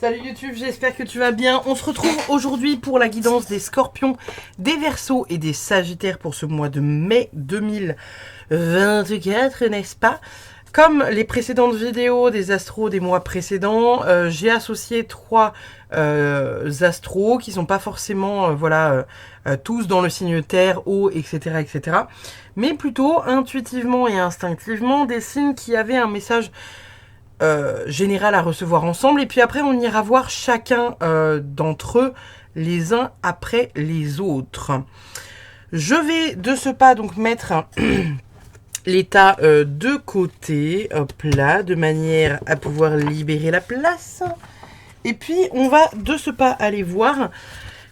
Salut YouTube, j'espère que tu vas bien. On se retrouve aujourd'hui pour la guidance des Scorpions, des Verseaux et des Sagittaires pour ce mois de mai 2024, n'est-ce pas? Comme les précédentes vidéos des astros des mois précédents, j'ai associé trois astros qui sont pas forcément tous dans le signe terre, eau, etc., etc. Mais plutôt intuitivement et instinctivement des signes qui avaient un message général à recevoir ensemble. Et puis après, on ira voir chacun d'entre eux les uns après les autres. Je vais de ce pas donc mettre l'état de côté, hop là, de manière à pouvoir libérer la place. Et puis, on va de ce pas aller voir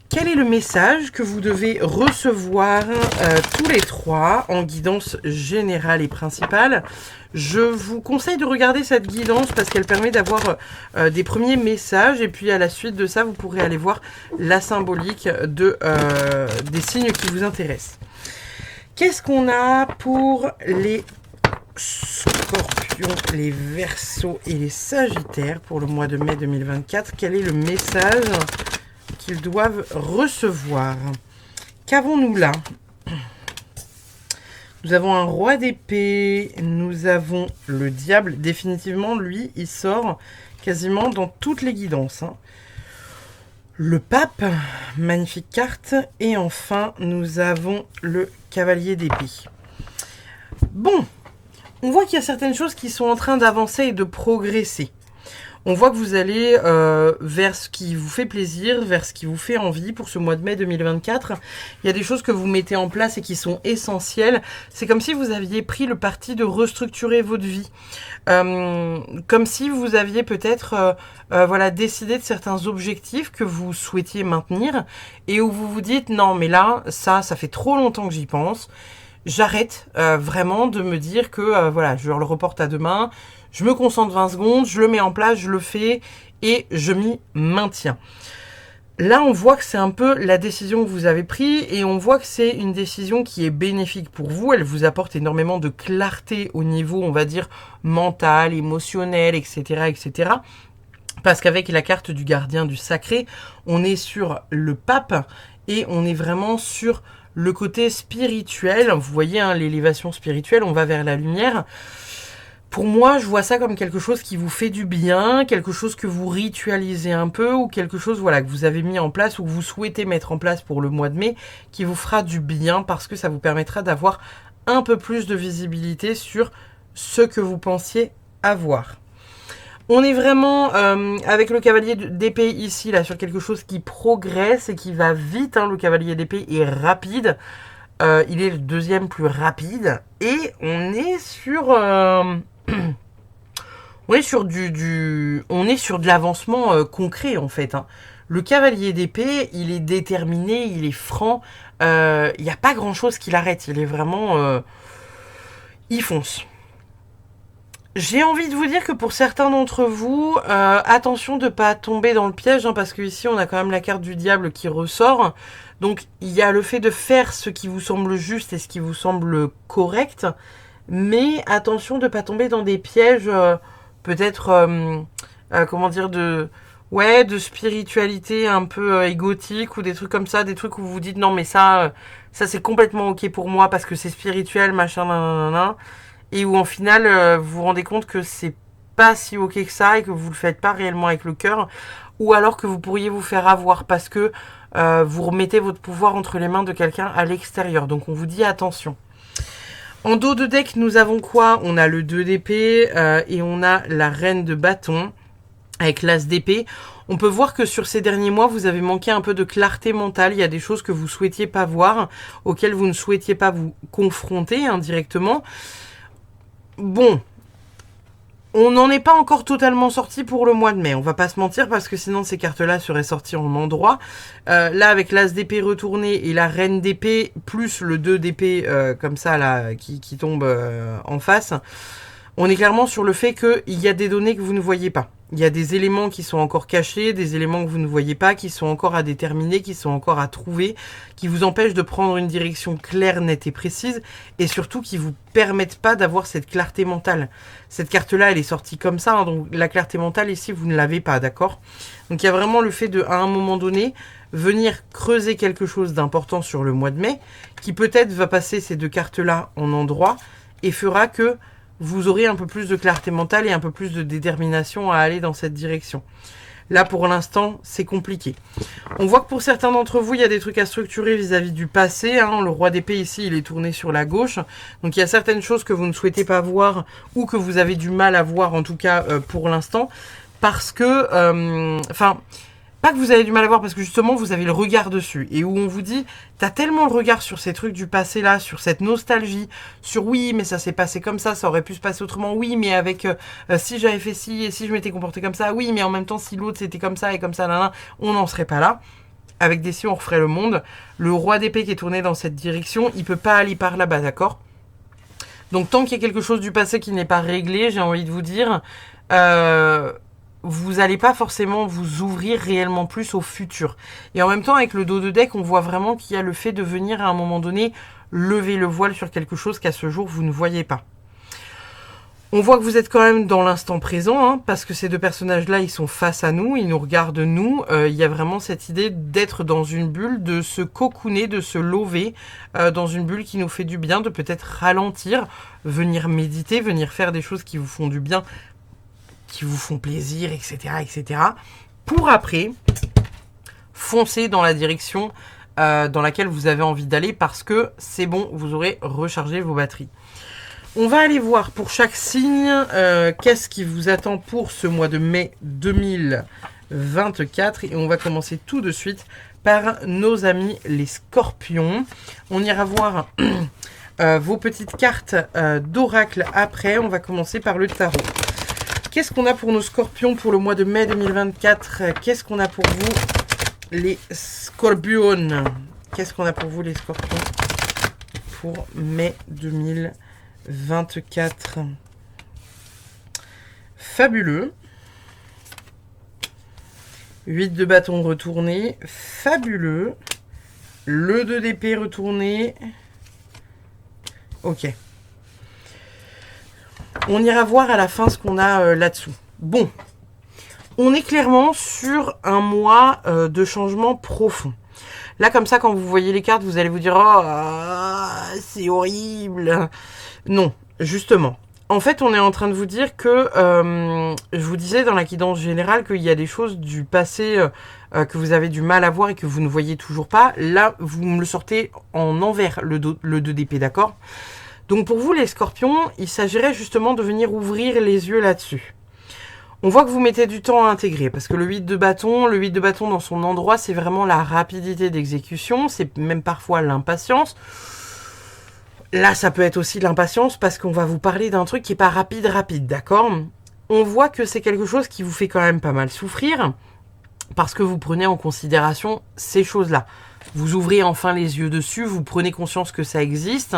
quel est le message que vous devez recevoir tous les trois en guidance générale et principale. Je vous conseille de regarder cette guidance parce qu'elle permet d'avoir des premiers messages. Et puis, à la suite de ça, vous pourrez aller voir la symbolique des signes qui vous intéressent. Qu'est-ce qu'on a pour les Scorpions, les Verseaux et les Sagittaires pour le mois de mai 2024? Quel est le message qu'ils doivent recevoir? Qu'avons-nous là? Nous avons un roi d'épée, nous avons le diable. Définitivement, lui, il sort quasiment dans toutes les guidances, hein. Le pape, magnifique carte. Et enfin, nous avons le cavalier d'épée. Bon, on voit qu'il y a certaines choses qui sont en train d'avancer et de progresser. On voit que vous allez vers ce qui vous fait plaisir, vers ce qui vous fait envie pour ce mois de mai 2024. Il y a des choses que vous mettez en place et qui sont essentielles. C'est comme si vous aviez pris le parti de restructurer votre vie. Comme si vous aviez peut-être décidé de certains objectifs que vous souhaitiez maintenir et où vous vous dites non mais là, ça fait trop longtemps que j'y pense. J'arrête vraiment de me dire que je le reporte à demain. Je me concentre 20 secondes, je le mets en place, je le fais et je m'y maintiens. Là, on voit que c'est un peu la décision que vous avez prise et on voit que c'est une décision qui est bénéfique pour vous. Elle vous apporte énormément de clarté au niveau, on va dire, mental, émotionnel, etc., etc. Parce qu'avec la carte du gardien du sacré, on est sur le pape et on est vraiment sur le côté spirituel. Vous voyez, hein, l'élévation spirituelle, on va vers la lumière. Pour moi, je vois ça comme quelque chose qui vous fait du bien, quelque chose que vous ritualisez un peu ou quelque chose que vous avez mis en place ou que vous souhaitez mettre en place pour le mois de mai qui vous fera du bien parce que ça vous permettra d'avoir un peu plus de visibilité sur ce que vous pensiez avoir. On est vraiment avec le cavalier d'épée ici, là, sur quelque chose qui progresse et qui va vite, hein. Le cavalier d'épée est rapide. Il est le deuxième plus rapide. Et on est sur... on est sur de l'avancement concret, en fait, hein. Le cavalier d'épée, il est déterminé, il est franc. Il n'y a pas grand-chose qui l'arrête. Il est vraiment... il fonce. J'ai envie de vous dire que pour certains d'entre vous, attention de ne pas tomber dans le piège, hein, parce qu'ici on a quand même la carte du diable qui ressort. Donc il y a le fait de faire ce qui vous semble juste et ce qui vous semble correct, mais attention de ne pas tomber dans des pièges, peut-être, de spiritualité un peu égotique ou des trucs comme ça, des trucs où vous vous dites non mais ça c'est complètement ok pour moi parce que c'est spirituel, machin, nanana. Et où en final, vous vous rendez compte que c'est pas si ok que ça et que vous le faites pas réellement avec le cœur. Ou alors que vous pourriez vous faire avoir parce que vous remettez votre pouvoir entre les mains de quelqu'un à l'extérieur. Donc on vous dit attention. En dos de deck, nous avons quoi? On a le 2 d'épée et on a la reine de bâton avec l'as d'épée. On peut voir que sur ces derniers mois, vous avez manqué un peu de clarté mentale. Il y a des choses que vous souhaitiez pas voir, auxquelles vous ne souhaitiez pas vous confronter indirectement. Bon, on n'en est pas encore totalement sorti pour le mois de mai. On va pas se mentir parce que sinon ces cartes-là seraient sorties en endroit. Là, avec l'as d'épée retourné et la reine d'épée, plus le 2 d'épée comme ça, là, qui tombe en face, On est clairement sur le fait qu'il y a des données que vous ne voyez pas. Il y a des éléments qui sont encore cachés, des éléments que vous ne voyez pas, qui sont encore à déterminer, qui sont encore à trouver, qui vous empêchent de prendre une direction claire, nette et précise, et surtout qui vous permettent pas d'avoir cette clarté mentale. Cette carte-là, elle est sortie comme ça, hein, donc la clarté mentale, ici, vous ne l'avez pas, d'accord? Donc il y a vraiment le fait de, à un moment donné, venir creuser quelque chose d'important sur le mois de mai, qui peut-être va passer ces deux cartes-là en endroit, et fera que vous aurez un peu plus de clarté mentale et un peu plus de détermination à aller dans cette direction. Là, pour l'instant, c'est compliqué. On voit que pour certains d'entre vous, il y a des trucs à structurer vis-à-vis du passé. Hein. Le roi d'épée, ici, il est tourné sur la gauche. Donc, il y a certaines choses que vous ne souhaitez pas voir ou que vous avez du mal à voir, en tout cas, pour l'instant. Parce que, pas que vous avez du mal à voir, parce que justement, vous avez le regard dessus. Et où on vous dit, t'as tellement le regard sur ces trucs du passé-là, sur cette nostalgie, sur oui, mais ça s'est passé comme ça aurait pu se passer autrement, oui, mais avec si j'avais fait ci, et si je m'étais comporté comme ça, oui, mais en même temps, si l'autre c'était comme ça, et comme ça, là, on n'en serait pas là. Avec des si, on referait le monde. Le roi d'épée qui est tourné dans cette direction, il peut pas aller par là-bas, d'accord? Donc, tant qu'il y a quelque chose du passé qui n'est pas réglé, j'ai envie de vous dire... vous n'allez pas forcément vous ouvrir réellement plus au futur. Et en même temps, avec le dos de deck, on voit vraiment qu'il y a le fait de venir à un moment donné lever le voile sur quelque chose qu'à ce jour, vous ne voyez pas. On voit que vous êtes quand même dans l'instant présent, hein, parce que ces deux personnages-là, ils sont face à nous, ils nous regardent nous. Il y a vraiment cette idée d'être dans une bulle, de se cocooner, de se lever dans une bulle qui nous fait du bien, de peut-être ralentir, venir méditer, venir faire des choses qui vous font du bien, qui vous font plaisir, etc., etc., pour après foncer dans la direction dans laquelle vous avez envie d'aller, parce que c'est bon, vous aurez rechargé vos batteries. On va aller voir pour chaque signe qu'est-ce qui vous attend pour ce mois de mai 2024, et on va commencer tout de suite par nos amis les scorpions. On ira voir vos petites cartes d'oracle après. On va commencer par le tarot. Qu'est-ce qu'on a pour nos scorpions pour le mois de mai 2024? Qu'est-ce qu'on a pour vous, les scorpions? Qu'est-ce qu'on a pour vous, les scorpions, pour mai 2024? Fabuleux. 8 de bâton retourné. Fabuleux. Le 2 d'épée retourné. Ok. On ira voir à la fin ce qu'on a là-dessous. Bon, on est clairement sur un mois de changement profond. Là, comme ça, quand vous voyez les cartes, vous allez vous dire « Oh, c'est horrible !» Non, justement. En fait, on est en train de vous dire que, je vous disais dans la guidance générale qu'il y a des choses du passé que vous avez du mal à voir et que vous ne voyez toujours pas. Là, vous me le sortez en envers, le 2 d'épée, d'accord ? Donc pour vous les scorpions, il s'agirait justement de venir ouvrir les yeux là-dessus. On voit que vous mettez du temps à intégrer, parce que le 8 de bâton dans son endroit, c'est vraiment la rapidité d'exécution, c'est même parfois l'impatience. Là, ça peut être aussi l'impatience, parce qu'on va vous parler d'un truc qui n'est pas rapide, d'accord? On voit que c'est quelque chose qui vous fait quand même pas mal souffrir, parce que vous prenez en considération ces choses-là. Vous ouvrez enfin les yeux dessus, vous prenez conscience que ça existe,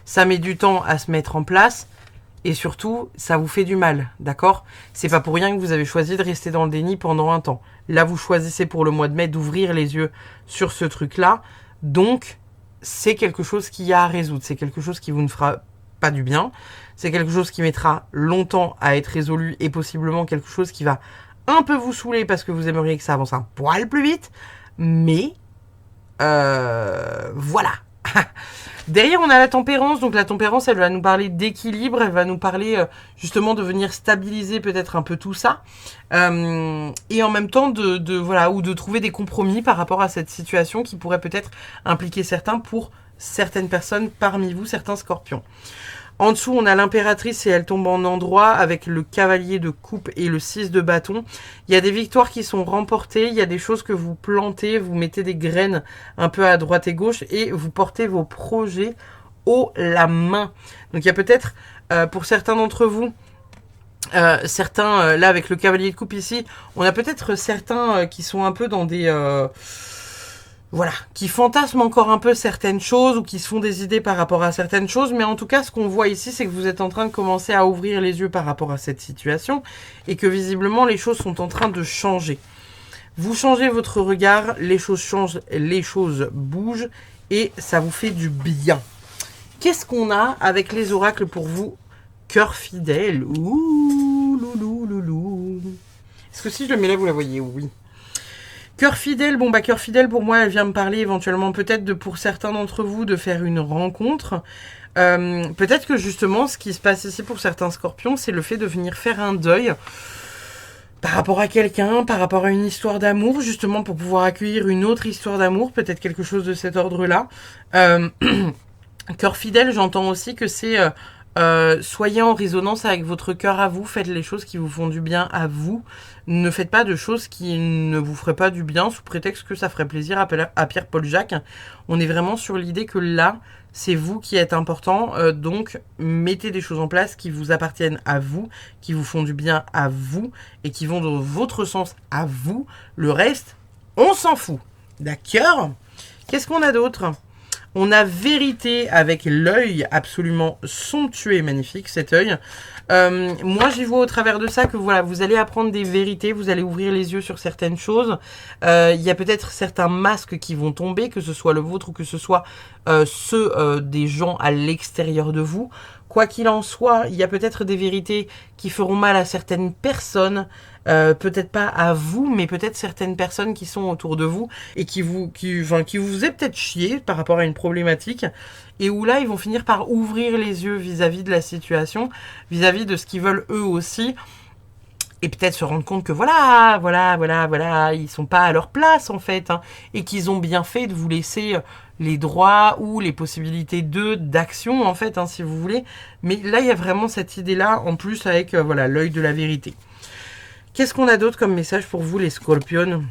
ça met du temps à se mettre en place, et surtout, ça vous fait du mal, d'accord? C'est pas pour rien que vous avez choisi de rester dans le déni pendant un temps. Là, vous choisissez pour le mois de mai d'ouvrir les yeux sur ce truc-là, donc c'est quelque chose qu'il y a à résoudre, c'est quelque chose qui vous ne fera pas du bien, c'est quelque chose qui mettra longtemps à être résolu, et possiblement quelque chose qui va un peu vous saouler parce que vous aimeriez que ça avance un poil plus vite, mais... voilà. Derrière, on a la tempérance. Donc la tempérance, elle va nous parler d'équilibre. Elle va nous parler justement de venir stabiliser peut-être un peu tout ça. Et en même temps, voilà, ou de trouver des compromis par rapport à cette situation qui pourrait peut-être impliquer certains pour certaines personnes parmi vous, certains scorpions. En dessous, on a l'impératrice et elle tombe en endroit avec le cavalier de coupe et le 6 de bâton. Il y a des victoires qui sont remportées, il y a des choses que vous plantez, vous mettez des graines un peu à droite et gauche et vous portez vos projets haut la main. Donc il y a peut-être, pour certains d'entre vous, là avec le cavalier de coupe ici, on a peut-être certains qui sont un peu dans des... voilà, qui fantasment encore un peu certaines choses ou qui se font des idées par rapport à certaines choses. Mais en tout cas, ce qu'on voit ici, c'est que vous êtes en train de commencer à ouvrir les yeux par rapport à cette situation et que visiblement, les choses sont en train de changer. Vous changez votre regard, les choses changent, les choses bougent et ça vous fait du bien. Qu'est-ce qu'on a avec les oracles pour vous? Cœur fidèle. Ouh, loulou, loulou. Est-ce que si je le mets là, vous la voyez? Oui. Cœur fidèle, bon bah cœur fidèle pour moi, elle vient me parler éventuellement peut-être de pour certains d'entre vous de faire une rencontre. Peut-être que justement ce qui se passe ici pour certains scorpions, c'est le fait de venir faire un deuil par rapport à quelqu'un, par rapport à une histoire d'amour, justement pour pouvoir accueillir une autre histoire d'amour, peut-être quelque chose de cet ordre-là. Cœur fidèle, j'entends aussi que c'est soyez en résonance avec votre cœur à vous, faites les choses qui vous font du bien à vous. Ne faites pas de choses qui ne vous feraient pas du bien sous prétexte que ça ferait plaisir à Pierre-Paul Jacques. On est vraiment sur l'idée que là, c'est vous qui êtes important. Donc, mettez des choses en place qui vous appartiennent à vous, qui vous font du bien à vous et qui vont dans votre sens à vous. Le reste, on s'en fout. D'accord? Qu'est-ce qu'on a d'autre? On a vérité avec l'œil absolument somptueux et magnifique, cet œil. Moi, j'y vois au travers de ça que voilà, vous allez apprendre des vérités, vous allez ouvrir les yeux sur certaines choses. Il y a peut-être certains masques qui vont tomber, que ce soit le vôtre ou que ce soit ceux des gens à l'extérieur de vous. Quoi qu'il en soit, il y a peut-être des vérités qui feront mal à certaines personnes, peut-être pas à vous, mais peut-être certaines personnes qui sont autour de vous et qui vous aient peut-être chié par rapport à une problématique et où là, ils vont finir par ouvrir les yeux vis-à-vis de la situation, vis-à-vis de ce qu'ils veulent eux aussi. Et peut-être se rendre compte que voilà, ils sont pas à leur place en fait, hein, et qu'ils ont bien fait de vous laisser les droits ou les possibilités d'action en fait, hein, si vous voulez. Mais là, il y a vraiment cette idée-là, en plus avec voilà l'œil de la vérité. Qu'est-ce qu'on a d'autre comme message pour vous, les scorpions?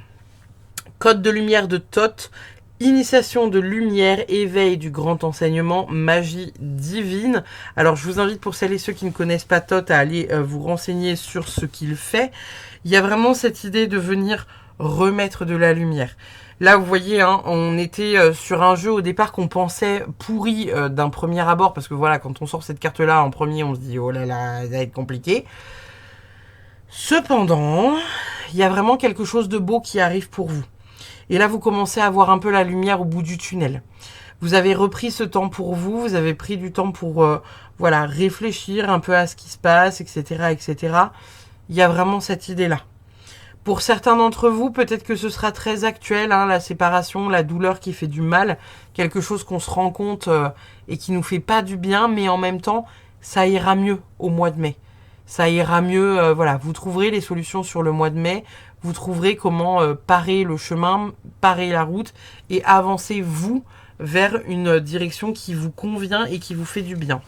Code de lumière de Thoth. Initiation de lumière, éveil du grand enseignement, magie divine. Alors je vous invite pour celles et ceux qui ne connaissent pas Thoth à aller vous renseigner sur ce qu'il fait. Il y a vraiment cette idée de venir remettre de la lumière. Là vous voyez, hein, on était sur un jeu au départ qu'on pensait pourri d'un premier abord, parce que voilà, quand on sort cette carte là en premier on se dit oh là là, ça va être compliqué. Cependant, il y a vraiment quelque chose de beau qui arrive pour vous. Et là, vous commencez à voir un peu la lumière au bout du tunnel. Vous avez repris ce temps pour vous, vous avez pris du temps pour voilà, réfléchir un peu à ce qui se passe, etc., etc. Il y a vraiment cette idée-là. Pour certains d'entre vous, peut-être que ce sera très actuel, hein, la séparation, la douleur qui fait du mal, quelque chose qu'on se rend compte et qui nous fait pas du bien, mais en même temps, ça ira mieux au mois de mai. Ça ira mieux, voilà, vous trouverez les solutions sur le mois de mai, vous trouverez comment parer le chemin, parer la route et avancer vous vers une direction qui vous convient et qui vous fait du bien.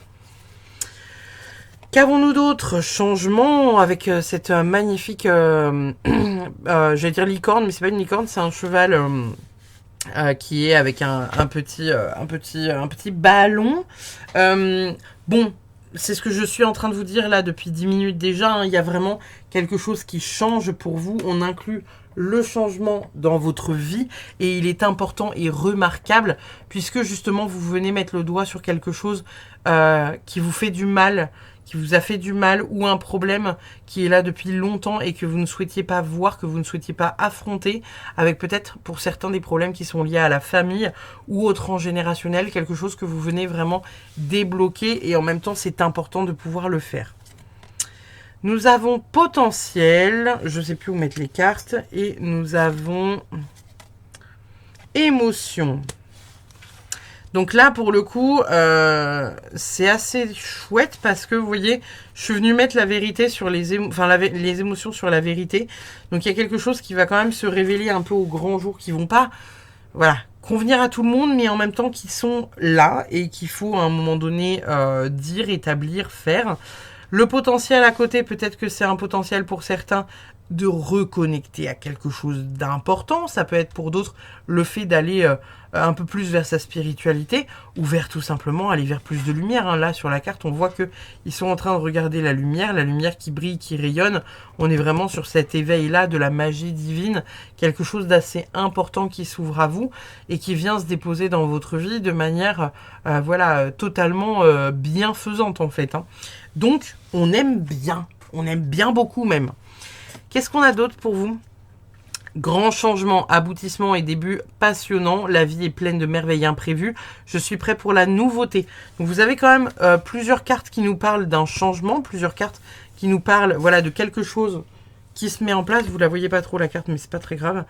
Qu'avons-nous d'autres changements avec cette magnifique, j'allais dire licorne, mais c'est pas une licorne, c'est un cheval qui est avec un petit ballon. Bon, c'est ce que je suis en train de vous dire là depuis 10 minutes déjà, hein. Il y a vraiment quelque chose qui change pour vous. On inclut le changement dans votre vie et il est important et remarquable puisque justement vous venez mettre le doigt sur quelque chose qui vous fait du mal, qui vous a fait du mal ou un problème qui est là depuis longtemps et que vous ne souhaitiez pas voir, que vous ne souhaitiez pas affronter, avec peut-être pour certains des problèmes qui sont liés à la famille ou au transgénérationnel, quelque chose que vous venez vraiment débloquer et en même temps c'est important de pouvoir le faire. Nous avons potentiel, je ne sais plus où mettre les cartes, et nous avons émotion. Donc là, pour le coup, c'est assez chouette parce que, vous voyez, je suis venue mettre la vérité sur les émotions sur la vérité. Donc il y a quelque chose qui va quand même se révéler un peu au grand jour, qui vont pas, voilà, convenir à tout le monde, mais en même temps qui sont là et qu'il faut à un moment donné dire, établir, faire. Le potentiel à côté, peut-être que c'est un potentiel pour certains de reconnecter à quelque chose d'important. Ça peut être pour d'autres le fait d'aller un peu plus vers sa spiritualité ou vers tout simplement aller vers plus de lumière. Hein. Là, sur la carte, on voit qu'ils sont en train de regarder la lumière qui brille, qui rayonne. On est vraiment sur cet éveil-là de la magie divine, quelque chose d'assez important qui s'ouvre à vous et qui vient se déposer dans votre vie de manière totalement bienfaisante en fait. Hein. Donc, on aime bien beaucoup même. Qu'est-ce qu'on a d'autre pour vous ? Grand changement, aboutissement et début passionnant. La vie est pleine de merveilles imprévues. Je suis prêt pour la nouveauté. Donc vous avez quand même plusieurs cartes qui nous parlent d'un changement, plusieurs cartes qui nous parlent de quelque chose qui se met en place. Vous la voyez pas trop la carte, mais c'est pas très grave.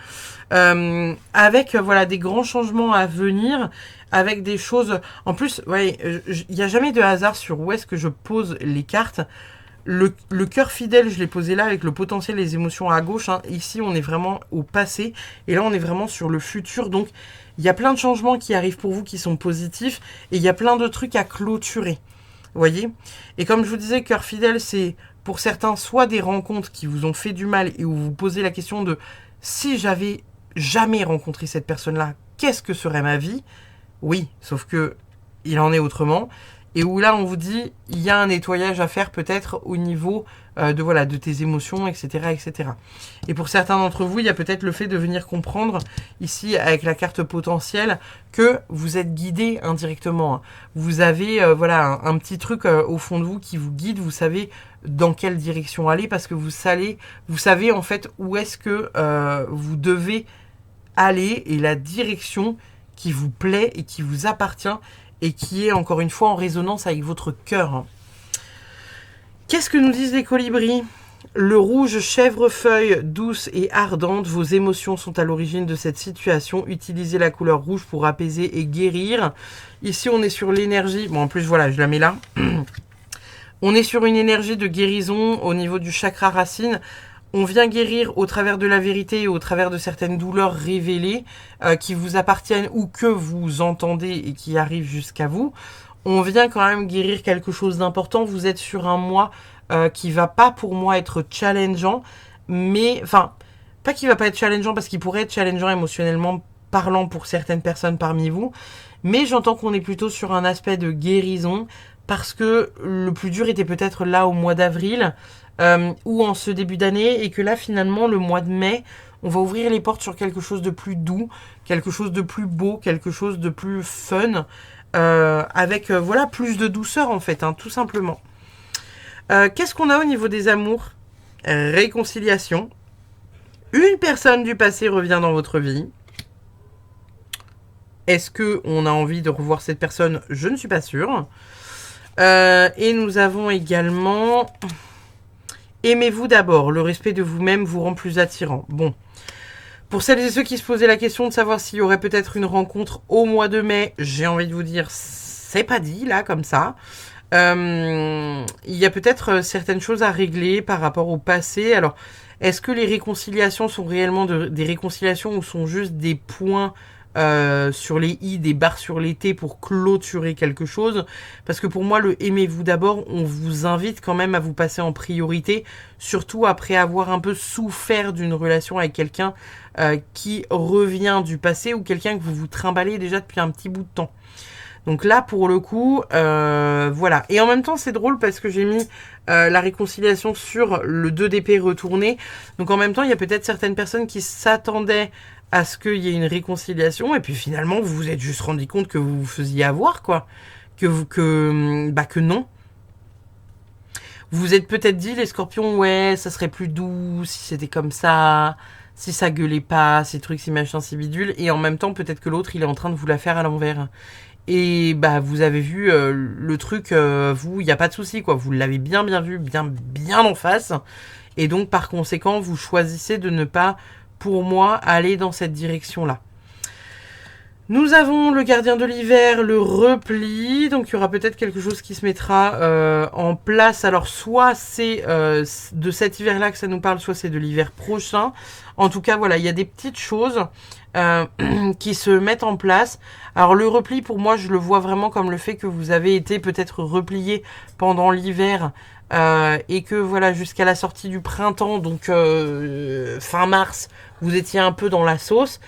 Avec des grands changements à venir, avec des choses. En plus, il n'y a jamais de hasard sur où est-ce que je pose les cartes. Le cœur fidèle, je l'ai posé là avec le potentiel et les émotions à gauche. Hein. Ici, on est vraiment au passé. Et là, on est vraiment sur le futur. Donc, il y a plein de changements qui arrivent pour vous qui sont positifs. Et il y a plein de trucs à clôturer. Vous voyez ? Et comme je vous disais, cœur fidèle, c'est pour certains soit des rencontres qui vous ont fait du mal et où vous vous posez la question de si j'avais jamais rencontré cette personne-là, qu'est-ce que serait ma vie ? Oui, sauf que il en est autrement. Et où là, on vous dit, il y a un nettoyage à faire peut-être au niveau de tes émotions, etc., etc. Et pour certains d'entre vous, il y a peut-être le fait de venir comprendre, ici, avec la carte potentielle, que vous êtes guidé indirectement. Hein. Vous avez un petit truc au fond de vous qui vous guide, vous savez dans quelle direction aller, parce que vous savez en fait où est-ce que vous devez aller, et la direction qui vous plaît et qui vous appartient, et qui est encore une fois en résonance avec votre cœur. Qu'est-ce que nous disent les colibris ? Le rouge chèvrefeuille douce et ardente, vos émotions sont à l'origine de cette situation. Utilisez la couleur rouge pour apaiser et guérir. Ici, on est sur l'énergie. Bon, en plus, je la mets là. On est sur une énergie de guérison au niveau du chakra racine. On vient guérir au travers de la vérité et au travers de certaines douleurs révélées qui vous appartiennent ou que vous entendez et qui arrivent jusqu'à vous. On vient quand même guérir quelque chose d'important. Vous êtes sur un mois qui va pas pour moi être challengeant, mais pas qu'il va pas être challengeant parce qu'il pourrait être challengeant émotionnellement parlant pour certaines personnes parmi vous, mais j'entends qu'on est plutôt sur un aspect de guérison parce que le plus dur était peut-être là au mois d'avril. Ou en ce début d'année, et que là finalement le mois de mai, on va ouvrir les portes sur quelque chose de plus doux, quelque chose de plus beau, quelque chose de plus fun, avec plus de douceur en fait, tout simplement. Qu'est-ce qu'on a au niveau des amours ? Réconciliation. Une personne du passé revient dans votre vie. Est-ce qu'on a envie de revoir cette personne ? Je ne suis pas sûre. Et nous avons également... Aimez-vous d'abord, le respect de vous-même vous rend plus attirant. Bon, pour celles et ceux qui se posaient la question de savoir s'il y aurait peut-être une rencontre au mois de mai, j'ai envie de vous dire, c'est pas dit là comme ça. Il y a peut-être certaines choses à régler par rapport au passé. Alors, est-ce que les réconciliations sont réellement des réconciliations ou sont juste des points sur les i, des barres sur les t pour clôturer quelque chose? Parce que pour moi, le aimez-vous d'abord, on vous invite quand même à vous passer en priorité, surtout après avoir un peu souffert d'une relation avec quelqu'un qui revient du passé ou quelqu'un que vous vous trimballez déjà depuis un petit bout de temps. Donc là, pour le coup, voilà. Et en même temps, c'est drôle parce que j'ai mis la réconciliation sur le 2 d'épée retourné. Donc en même temps, il y a peut-être certaines personnes qui s'attendaient à ce qu'il y ait une réconciliation, et puis finalement, vous vous êtes juste rendu compte que vous vous faisiez avoir, quoi. Que non. Vous vous êtes peut-être dit, les scorpions, ouais, ça serait plus doux si c'était comme ça, si ça gueulait pas, ces trucs, ces machins, ces bidules, et en même temps, peut-être que l'autre, il est en train de vous la faire à l'envers. Et vous avez vu le truc, vous, il n'y a pas de souci, quoi. Vous l'avez bien vu, bien en face. Et donc, par conséquent, vous choisissez de ne pas, pour moi, aller dans cette direction-là. Nous avons le gardien de l'hiver, le repli, donc il y aura peut-être quelque chose qui se mettra en place. Alors soit c'est de cet hiver-là que ça nous parle, soit c'est de l'hiver prochain. En tout cas, voilà, il y a des petites choses qui se mettent en place. Alors le repli, pour moi, je le vois vraiment comme le fait que vous avez été peut-être replié pendant l'hiver et que voilà, jusqu'à la sortie du printemps, donc fin mars, vous étiez un peu dans la sauce.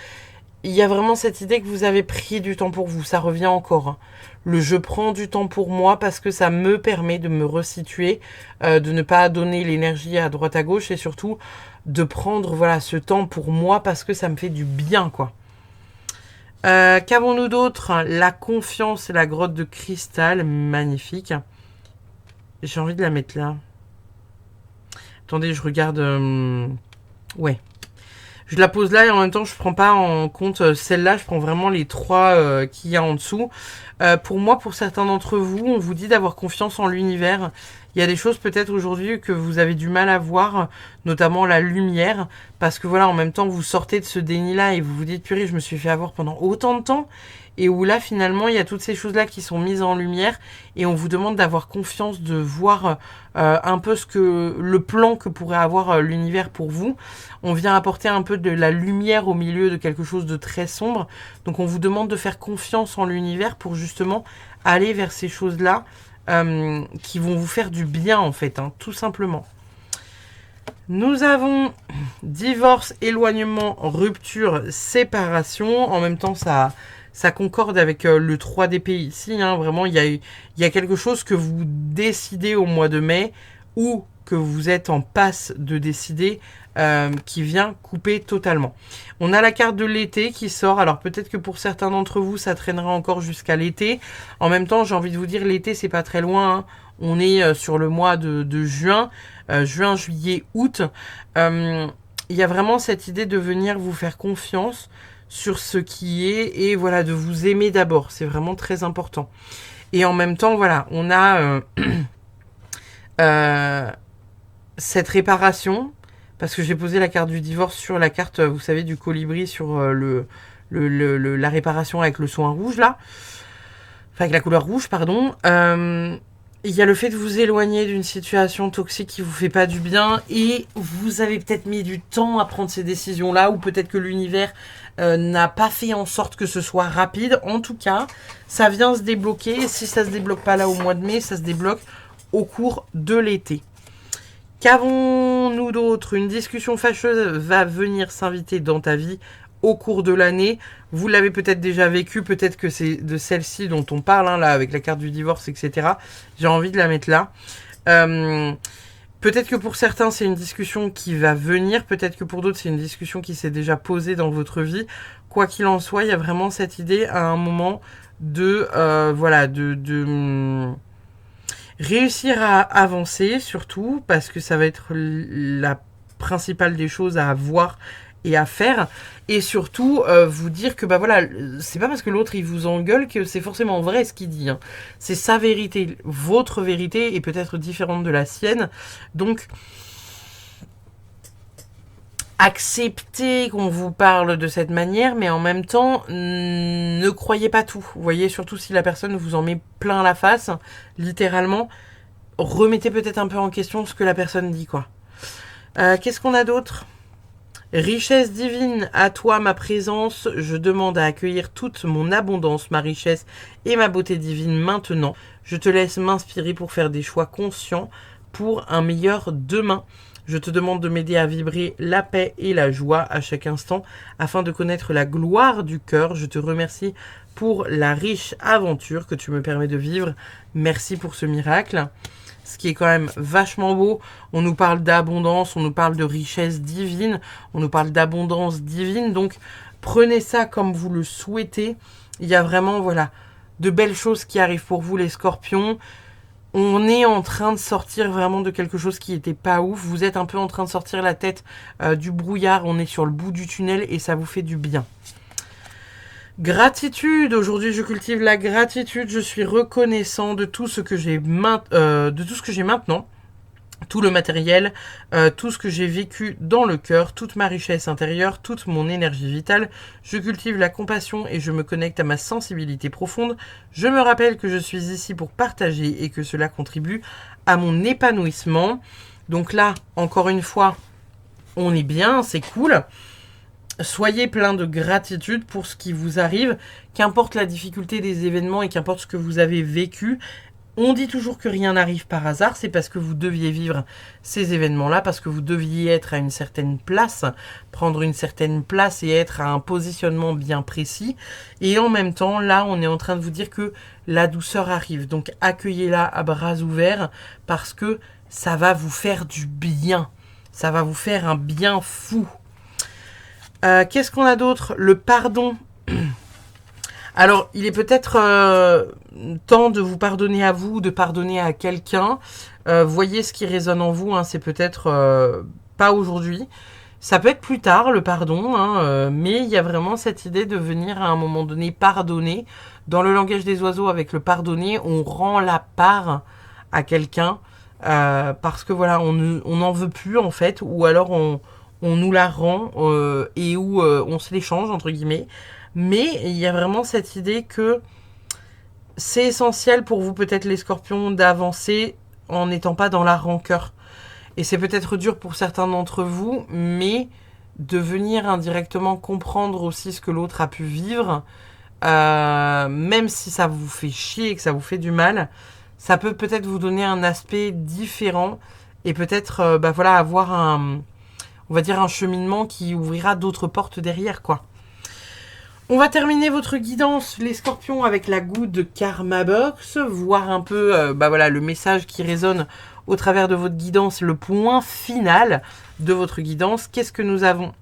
Il y a vraiment cette idée que vous avez pris du temps pour vous, ça revient encore. Hein. Le je prends du temps pour moi parce que ça me permet de me resituer, de ne pas donner l'énergie à droite à gauche et surtout de prendre voilà ce temps pour moi parce que ça me fait du bien quoi. Qu'avons-nous d'autre? La confiance et la grotte de cristal, magnifique. J'ai envie de la mettre là. Attendez, je regarde. Ouais. Je la pose là et en même temps je prends pas en compte celle-là, je prends vraiment les trois qu'il y a en dessous. Pour moi, pour certains d'entre vous, on vous dit d'avoir confiance en l'univers. Il y a des choses peut-être aujourd'hui que vous avez du mal à voir, notamment la lumière, parce que voilà, en même temps vous sortez de ce déni-là et vous vous dites purée, je me suis fait avoir pendant autant de temps. Et où là finalement il y a toutes ces choses-là qui sont mises en lumière et on vous demande d'avoir confiance, de voir un peu le plan que pourrait avoir l'univers pour vous. On vient apporter un peu de la lumière au milieu de quelque chose de très sombre. Donc on vous demande de faire confiance en l'univers pour justement aller vers ces choses-là qui vont vous faire du bien en fait, hein, tout simplement. Nous avons divorce, éloignement, rupture, séparation. En même temps, ça concorde avec le 3 d'épée ici. Hein. Vraiment, il y a quelque chose que vous décidez au mois de mai ou que vous êtes en passe de décider qui vient couper totalement. On a la carte de l'été qui sort. Alors peut-être que pour certains d'entre vous, ça traînera encore jusqu'à l'été. En même temps, j'ai envie de vous dire, l'été, c'est pas très loin. Hein. On est sur le mois de juin. Juin, juillet, août. Il y a vraiment cette idée de venir vous faire confiance sur ce qui est et voilà, de vous aimer d'abord. C'est vraiment très important. Et en même temps, voilà, on a cette réparation, parce que j'ai posé la carte du divorce sur la carte, vous savez, du colibri sur la réparation avec le soin rouge, là. Enfin, avec la couleur rouge, pardon. Il y a le fait de vous éloigner d'une situation toxique qui vous fait pas du bien et vous avez peut-être mis du temps à prendre ces décisions-là ou peut-être que l'univers n'a pas fait en sorte que ce soit rapide. En tout cas, ça vient se débloquer. Si ça se débloque pas là au mois de mai, ça se débloque au cours de l'été. Qu'avons-nous d'autre? Une discussion fâcheuse va venir s'inviter dans ta vie au cours de l'année. Vous l'avez peut-être déjà vécu, peut-être que c'est de celle-ci dont on parle, hein, là, avec la carte du divorce, etc. J'ai envie de la mettre là. Peut-être que pour certains, c'est une discussion qui va venir. Peut-être que pour d'autres, c'est une discussion qui s'est déjà posée dans votre vie. Quoi qu'il en soit, il y a vraiment cette idée à un moment de réussir à avancer, surtout, parce que ça va être la principale des choses à voir et à faire, et surtout vous dire que bah voilà, c'est pas parce que l'autre il vous engueule que c'est forcément vrai ce qu'il dit, hein. C'est sa vérité, votre vérité est peut-être différente de la sienne, donc acceptez qu'on vous parle de cette manière, mais en même temps ne croyez pas tout, vous voyez, surtout si la personne vous en met plein la face, littéralement, remettez peut-être un peu en question ce que la personne dit, quoi. Qu'est-ce qu'on a d'autre? Richesse divine, à toi ma présence, je demande à accueillir toute mon abondance, ma richesse et ma beauté divine maintenant. Je te laisse m'inspirer pour faire des choix conscients pour un meilleur demain. Je te demande de m'aider à vibrer la paix et la joie à chaque instant afin de connaître la gloire du cœur. Je te remercie pour la riche aventure que tu me permets de vivre. Merci pour ce miracle. Ce qui est quand même vachement beau. On nous parle d'abondance, on nous parle de richesse divine, on nous parle d'abondance divine. Donc, prenez ça comme vous le souhaitez. Il y a vraiment, voilà, de belles choses qui arrivent pour vous, les scorpions. On est en train de sortir vraiment de quelque chose qui était pas ouf. Vous êtes un peu en train de sortir la tête du brouillard. On est sur le bout du tunnel et ça vous fait du bien. Gratitude, aujourd'hui je cultive la gratitude, je suis reconnaissant de tout ce que j'ai maintenant tout le matériel, tout ce que j'ai vécu dans le cœur, toute ma richesse intérieure, toute mon énergie vitale. Je cultive la compassion et je me connecte à ma sensibilité profonde. Je me rappelle que je suis ici pour partager et que cela contribue à mon épanouissement. Donc là, encore une fois, on est bien, c'est cool. Soyez plein de gratitude pour ce qui vous arrive, qu'importe la difficulté des événements et qu'importe ce que vous avez vécu. On dit toujours que rien n'arrive par hasard, c'est parce que vous deviez vivre ces événements-là, parce que vous deviez être à une certaine place, prendre une certaine place et être à un positionnement bien précis. Et en même temps, là, on est en train de vous dire que la douceur arrive. Donc accueillez-la à bras ouverts parce que ça va vous faire du bien. Ça va vous faire un bien fou. Qu'est-ce qu'on a d'autre? Le pardon. Alors, il est peut-être temps de vous pardonner à vous, de pardonner à quelqu'un. Voyez ce qui résonne en vous, hein, c'est peut-être pas aujourd'hui. Ça peut être plus tard, le pardon, hein, mais il y a vraiment cette idée de venir à un moment donné pardonner. Dans le langage des oiseaux, avec le pardonner, on rend la part à quelqu'un parce que voilà, on n'en veut plus en fait, ou alors on nous la rend et où on se l'échange, entre guillemets. Mais il y a vraiment cette idée que c'est essentiel pour vous, peut-être les scorpions, d'avancer en n'étant pas dans la rancœur. Et c'est peut-être dur pour certains d'entre vous, mais de venir indirectement comprendre aussi ce que l'autre a pu vivre, même si ça vous fait chier et que ça vous fait du mal, ça peut peut-être vous donner un aspect différent et peut-être voilà, avoir on va dire un cheminement qui ouvrira d'autres portes derrière, quoi. On va terminer votre guidance, les scorpions, avec la Good Karma Box, voir un peu voilà, le message qui résonne au travers de votre guidance, le point final de votre guidance. Qu'est-ce que nous avons?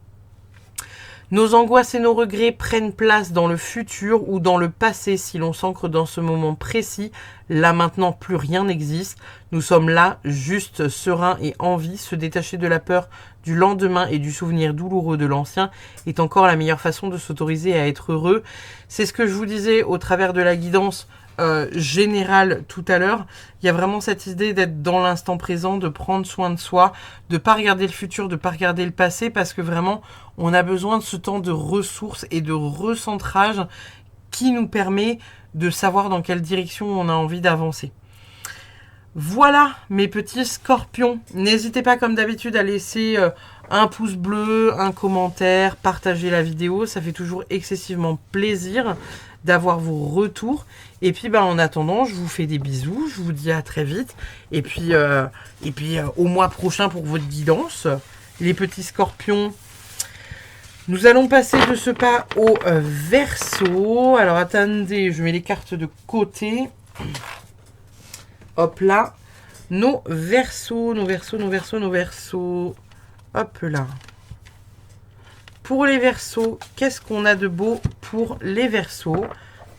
Nos angoisses et nos regrets prennent place dans le futur ou dans le passé si l'on s'ancre dans ce moment précis. Là maintenant, plus rien n'existe. Nous sommes là, juste, sereins et en vie. Se détacher de la peur du lendemain et du souvenir douloureux de l'ancien est encore la meilleure façon de s'autoriser à être heureux. C'est ce que je vous disais au travers de la guidance générale tout à l'heure. Il y a vraiment cette idée d'être dans l'instant présent, de prendre soin de soi, de pas regarder le futur, de pas regarder le passé, parce que vraiment on a besoin de ce temps de ressources et de recentrage qui nous permet de savoir dans quelle direction on a envie d'avancer. Voilà mes petits scorpions. N'hésitez pas comme d'habitude à laisser un pouce bleu, un commentaire, partager la vidéo. Ça fait toujours excessivement plaisir d'avoir vos retours. Et puis en attendant, je vous fais des bisous. Je vous dis à très vite. Et puis au mois prochain pour votre guidance. Les petits scorpions. Nous allons passer de ce pas au Verseau. Alors attendez, je mets les cartes de côté. Hop là. Nos Verseaux, nos Verseaux, nos Verseaux, nos Verseaux. Hop là. Pour les Verseaux, qu'est-ce qu'on a de beau pour les Verseaux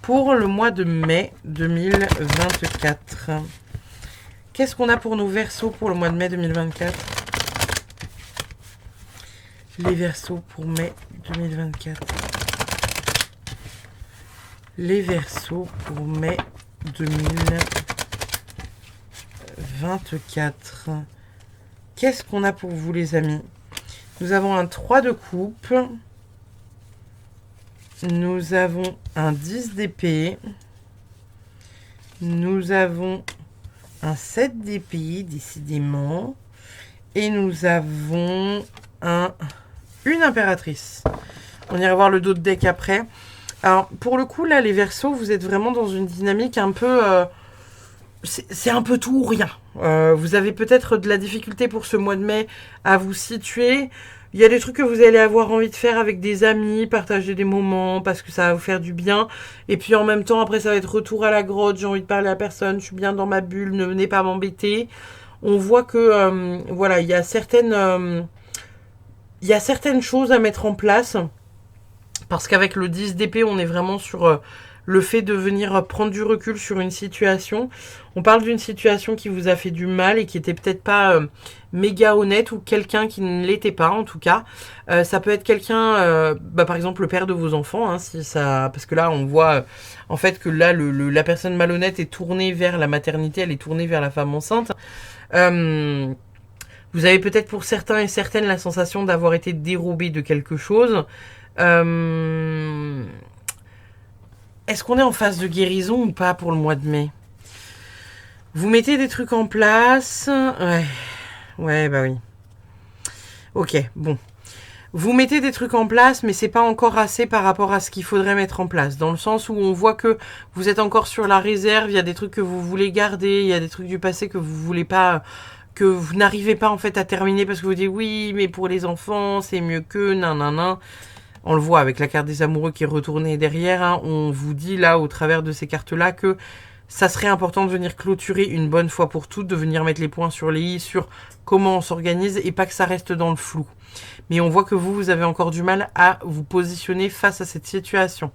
pour le mois de mai 2024? Qu'est-ce qu'on a pour nos Verseaux pour le mois de mai 2024? Les Verseaux pour mai 2024. Les Verseaux pour mai 2024. Qu'est-ce qu'on a pour vous les amis? Nous avons un 3 de coupe. Nous avons un 10 d'épée. Nous avons un 7 d'épée, décidément. Et nous avons une impératrice. On ira voir le dos de deck après. Alors, pour le coup, là, les Verseaux, vous êtes vraiment dans une dynamique un peu... c'est un peu tout ou rien. Vous avez peut-être de la difficulté pour ce mois de mai à vous situer. Il y a des trucs que vous allez avoir envie de faire avec des amis, partager des moments, parce que ça va vous faire du bien. Et puis en même temps, après, ça va être retour à la grotte, j'ai envie de parler à personne, je suis bien dans ma bulle, ne venez pas m'embêter. On voit que, voilà, il y a certaines choses à mettre en place. Parce qu'avec le 10 d'épée, on est vraiment sur le fait de venir prendre du recul sur une situation. On parle d'une situation qui vous a fait du mal et qui était peut-être pas méga honnête, ou quelqu'un qui ne l'était pas en tout cas. Ça peut être quelqu'un, par exemple le père de vos enfants, hein, si ça, parce que là on voit en fait que là la personne malhonnête est tournée vers la maternité, elle est tournée vers la femme enceinte. Vous avez peut-être pour certains et certaines la sensation d'avoir été dérobé de quelque chose. Est-ce qu'on est en phase de guérison ou pas pour le mois de mai? Vous mettez des trucs en place. Ouais, bah oui. Ok, bon. Vous mettez des trucs en place, mais c'est pas encore assez par rapport à ce qu'il faudrait mettre en place. Dans le sens où on voit que vous êtes encore sur la réserve, il y a des trucs que vous voulez garder, il y a des trucs du passé que vous voulez pas, que vous n'arrivez pas en fait à terminer parce que vous dites oui, mais pour les enfants, c'est mieux que nanana. On le voit avec la carte des amoureux qui est retournée derrière. Hein, on vous dit là, au travers de ces cartes-là, que ça serait important de venir clôturer une bonne fois pour toutes, de venir mettre les points sur les i, sur comment on s'organise et pas que ça reste dans le flou. Mais on voit que vous avez encore du mal à vous positionner face à cette situation.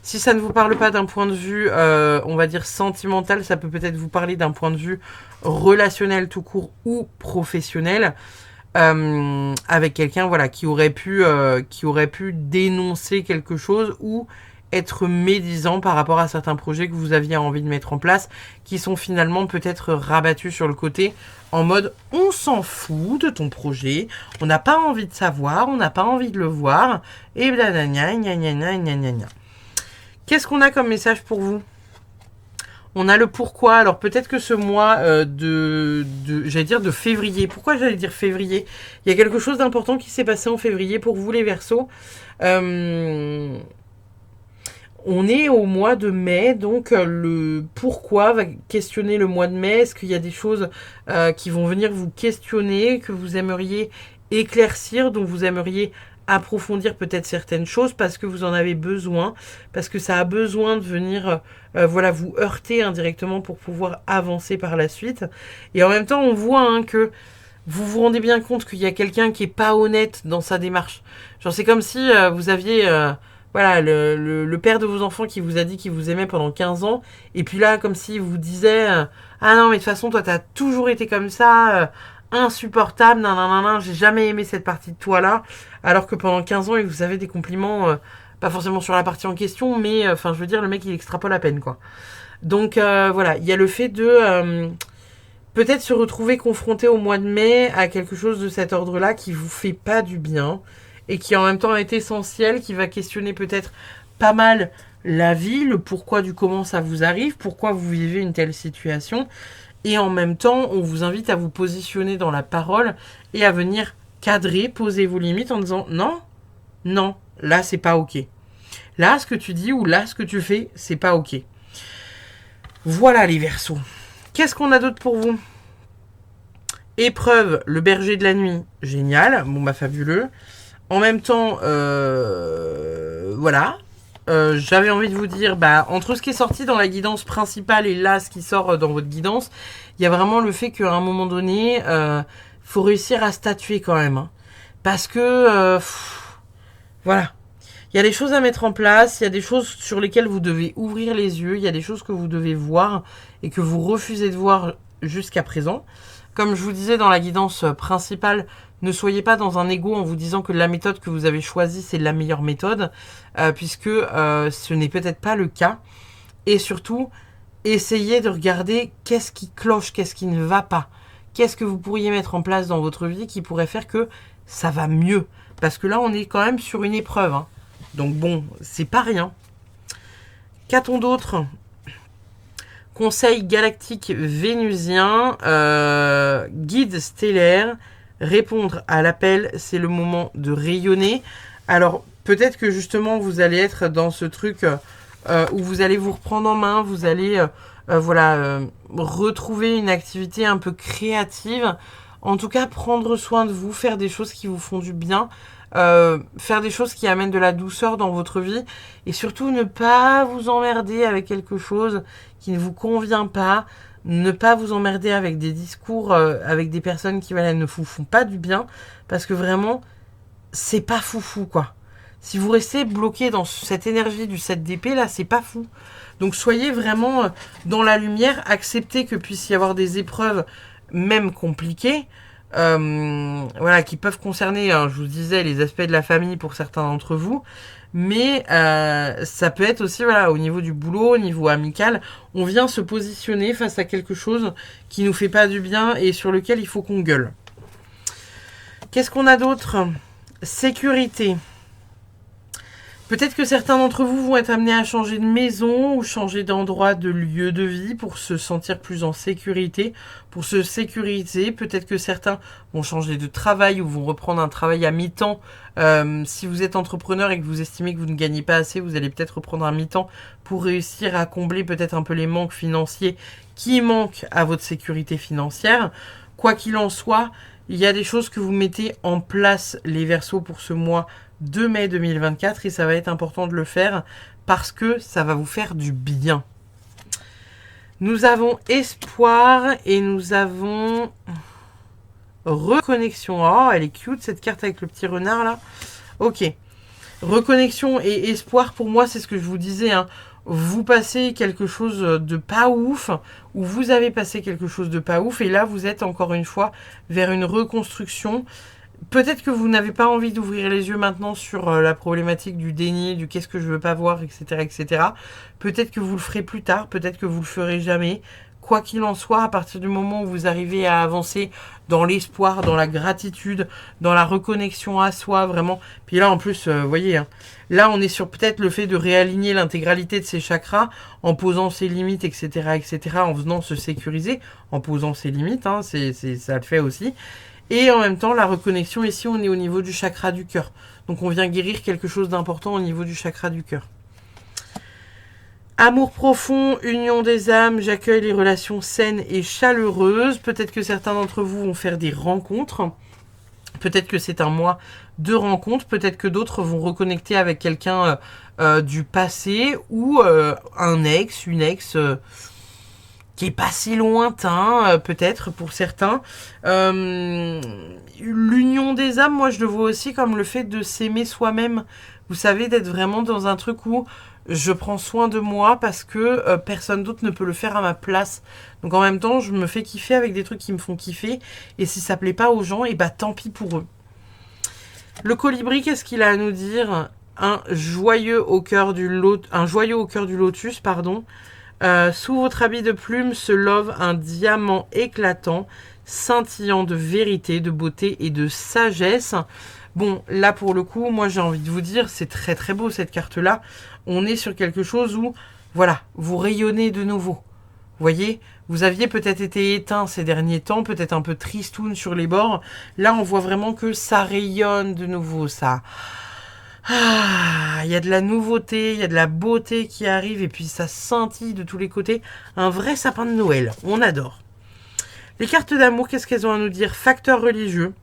Si ça ne vous parle pas d'un point de vue, on va dire sentimental, ça peut peut-être vous parler d'un point de vue relationnel tout court ou professionnel. Avec quelqu'un voilà, qui aurait pu dénoncer quelque chose ou être médisant par rapport à certains projets que vous aviez envie de mettre en place, qui sont finalement peut-être rabattus sur le côté, en mode on s'en fout de ton projet, on n'a pas envie de savoir, on n'a pas envie de le voir, et blablabla, gna gna gna gna gna gna. Qu'est-ce qu'on a comme message pour vous? On a le pourquoi. Alors peut-être que ce mois j'allais dire de février. Pourquoi j'allais dire février? Il y a quelque chose d'important qui s'est passé en février pour vous les Verseaux. On est au mois de mai, donc le pourquoi va questionner le mois de mai. Est-ce qu'il y a des choses qui vont venir vous questionner, que vous aimeriez éclaircir, dont vous aimeriez approfondir peut-être certaines choses parce que vous en avez besoin, parce que ça a besoin de venir voilà, vous heurter indirectement pour pouvoir avancer par la suite. Et en même temps, on voit hein, que vous vous rendez bien compte qu'il y a quelqu'un qui est pas honnête dans sa démarche. Genre c'est comme si vous aviez voilà, le père de vos enfants qui vous a dit qu'il vous aimait pendant 15 ans, et puis là, comme s'il vous disait ah non, mais de toute façon, toi, t'as toujours été comme ça, insupportable, nanana, j'ai jamais aimé cette partie de toi-là, alors que pendant 15 ans, il vous avait des compliments, pas forcément sur la partie en question, mais, enfin, je veux dire, le mec, il extrapole à peine, quoi. Donc, voilà, il y a le fait de peut-être se retrouver confronté au mois de mai à quelque chose de cet ordre-là qui vous fait pas du bien, et qui en même temps est essentiel, qui va questionner peut-être pas mal la vie, le pourquoi du comment ça vous arrive, pourquoi vous vivez une telle situation. Et en même temps, on vous invite à vous positionner dans la parole et à venir cadrer, poser vos limites en disant non, non, là c'est pas ok. Là ce que tu dis ou là ce que tu fais, c'est pas ok. Voilà les Verseaux. Qu'est-ce qu'on a d'autre pour vous? Épreuve, le berger de la nuit, génial, bon bah fabuleux. En même temps, voilà, j'avais envie de vous dire, bah, entre ce qui est sorti dans la guidance principale et là, ce qui sort dans votre guidance, il y a vraiment le fait qu'à un moment donné, faut réussir à statuer quand même. Hein, parce que, voilà, il y a des choses à mettre en place, il y a des choses sur lesquelles vous devez ouvrir les yeux, il y a des choses que vous devez voir et que vous refusez de voir jusqu'à présent. Comme je vous disais dans la guidance principale, ne soyez pas dans un ego en vous disant que la méthode que vous avez choisie, c'est la meilleure méthode, puisque ce n'est peut-être pas le cas. Et surtout, essayez de regarder qu'est-ce qui cloche, qu'est-ce qui ne va pas. Qu'est-ce que vous pourriez mettre en place dans votre vie qui pourrait faire que ça va mieux. Parce que là, on est quand même sur une épreuve. Hein. Donc bon, c'est pas rien. Qu'a-t-on d'autre ? Conseil galactique vénusien, guide stellaire, répondre à l'appel, c'est le moment de rayonner. Alors, peut-être que justement, vous allez être dans ce truc où vous allez vous reprendre en main, vous allez retrouver une activité un peu créative. En tout cas, prendre soin de vous, faire des choses qui vous font du bien, faire des choses qui amènent de la douceur dans votre vie et surtout ne pas vous emmerder avec quelque chose qui ne vous convient pas, ne pas vous emmerder avec des discours, avec des personnes qui ne vous font pas du bien, parce que vraiment, c'est pas foufou, quoi. Si vous restez bloqué dans cette énergie du 7 d'épée, là, c'est pas fou. Donc soyez vraiment dans la lumière, acceptez que puisse y avoir des épreuves, même compliquées, voilà, qui peuvent concerner, hein, je vous disais, les aspects de la famille pour certains d'entre vous, mais ça peut être aussi voilà, au niveau du boulot, au niveau amical, on vient se positionner face à quelque chose qui nous fait pas du bien et sur lequel il faut qu'on gueule. Qu'est-ce qu'on a d'autre? Sécurité. Peut-être que certains d'entre vous vont être amenés à changer de maison ou changer d'endroit, de lieu de vie pour se sentir plus en sécurité, pour se sécuriser. Peut-être que certains vont changer de travail ou vont reprendre un travail à mi-temps. Si vous êtes entrepreneur et que vous estimez que vous ne gagnez pas assez, vous allez peut-être reprendre un mi-temps pour réussir à combler peut-être un peu les manques financiers qui manquent à votre sécurité financière. Quoi qu'il en soit, il y a des choses que vous mettez en place, les Verseaux, pour ce mois de mai 2024 et ça va être important de le faire parce que ça va vous faire du bien. Nous avons espoir et nous avons reconnexion. Oh, elle est cute cette carte avec le petit renard là. Ok. Reconnexion et espoir, pour moi, c'est ce que je vous disais, hein. Vous passez quelque chose de pas ouf, ou vous avez passé quelque chose de pas ouf, et là, vous êtes encore une fois vers une reconstruction. Peut-être que vous n'avez pas envie d'ouvrir les yeux maintenant sur la problématique du déni, du qu'est-ce que je veux pas voir, etc., etc. Peut-être que vous le ferez plus tard, peut-être que vous le ferez jamais. Quoi qu'il en soit, à partir du moment où vous arrivez à avancer dans l'espoir, dans la gratitude, dans la reconnexion à soi, vraiment. Puis là, en plus, vous voyez, hein, là, on est sur peut-être le fait de réaligner l'intégralité de ses chakras en posant ses limites, etc., etc., en venant se sécuriser, en posant ses limites, hein, ça le fait aussi. Et en même temps, la reconnexion, ici, on est au niveau du chakra du cœur. Donc, on vient guérir quelque chose d'important au niveau du chakra du cœur. Amour profond, union des âmes, j'accueille les relations saines et chaleureuses. Peut-être que certains d'entre vous vont faire des rencontres. Peut-être que c'est un mois de rencontres. Peut-être que d'autres vont reconnecter avec quelqu'un du passé ou un ex, une ex... qui est pas si lointain, peut-être pour certains. L'union des âmes, moi je le vois aussi comme le fait de s'aimer soi-même. Vous savez, d'être vraiment dans un truc où je prends soin de moi parce que personne d'autre ne peut le faire à ma place. Donc en même temps, je me fais kiffer avec des trucs qui me font kiffer. Et si ça plaît pas aux gens, et bah tant pis pour eux. Le colibri, qu'est-ce qu'il a à nous dire? Un joyeux au cœur du lotus, pardon. Sous votre habit de plume se love un diamant éclatant, scintillant de vérité, de beauté et de sagesse. Bon, là pour le coup, moi j'ai envie de vous dire, c'est très très beau cette carte-là. On est sur quelque chose où, voilà, vous rayonnez de nouveau. Vous voyez, vous aviez peut-être été éteint ces derniers temps, peut-être un peu tristoun sur les bords. Là, on voit vraiment que ça rayonne de nouveau, ça... Ah, il y a de la nouveauté, il y a de la beauté qui arrive et puis ça scintille de tous les côtés. Un vrai sapin de Noël, on adore. Les cartes d'amour, qu'est-ce qu'elles ont à nous dire? Facteur religieux.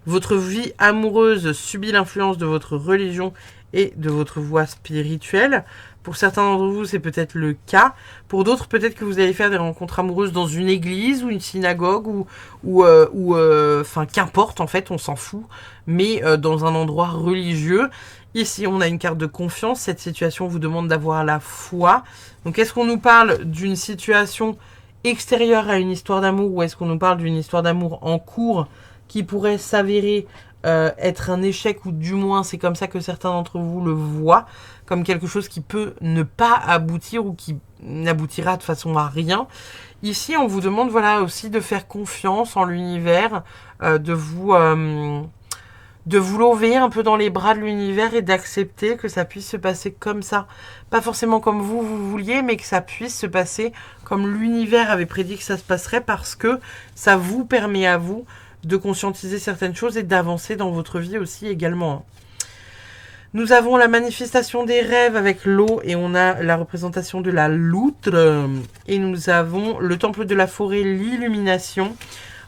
Votre vie amoureuse subit l'influence de votre religion et de votre voie spirituelle. Pour certains d'entre vous, c'est peut-être le cas. Pour d'autres, peut-être que vous allez faire des rencontres amoureuses dans une église ou une synagogue enfin, qu'importe, en fait, on s'en fout. Mais dans un endroit religieux. Ici, on a une carte de confiance. Cette situation vous demande d'avoir la foi. Donc, est-ce qu'on nous parle d'une situation extérieure à une histoire d'amour ou est-ce qu'on nous parle d'une histoire d'amour en cours qui pourrait s'avérer être un échec ou du moins c'est comme ça que certains d'entre vous le voient, comme quelque chose qui peut ne pas aboutir ou qui n'aboutira de façon à rien. Ici, on vous demande voilà aussi de faire confiance en l'univers, de vous lever un peu dans les bras de l'univers et d'accepter que ça puisse se passer comme ça. Pas forcément comme vous vouliez, mais que ça puisse se passer comme l'univers avait prédit que ça se passerait parce que ça vous permet à vous de conscientiser certaines choses et d'avancer dans votre vie aussi également. Nous avons la manifestation des rêves avec l'eau et on a la représentation de la loutre. Et nous avons le temple de la forêt, l'illumination.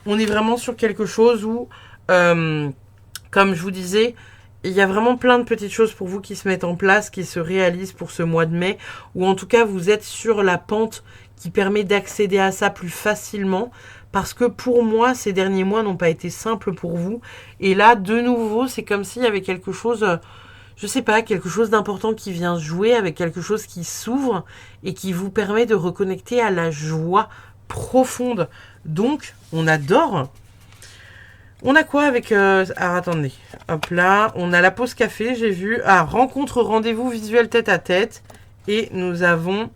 On est vraiment sur quelque chose où, comme je vous disais, il y a vraiment plein de petites choses pour vous qui se mettent en place, qui se réalisent pour ce mois de mai. Ou en tout cas, vous êtes sur la pente qui permet d'accéder à ça plus facilement. Parce que pour moi, ces derniers mois n'ont pas été simples pour vous. Et là, de nouveau, c'est comme s'il y avait quelque chose, je sais pas, quelque chose d'important qui vient jouer avec quelque chose qui s'ouvre et qui vous permet de reconnecter à la joie profonde. Donc, on adore. On a quoi avec... Alors, attendez. Hop là. On a la pause café, j'ai vu. Ah, rencontre, rendez-vous visuel tête à tête. Et nous avons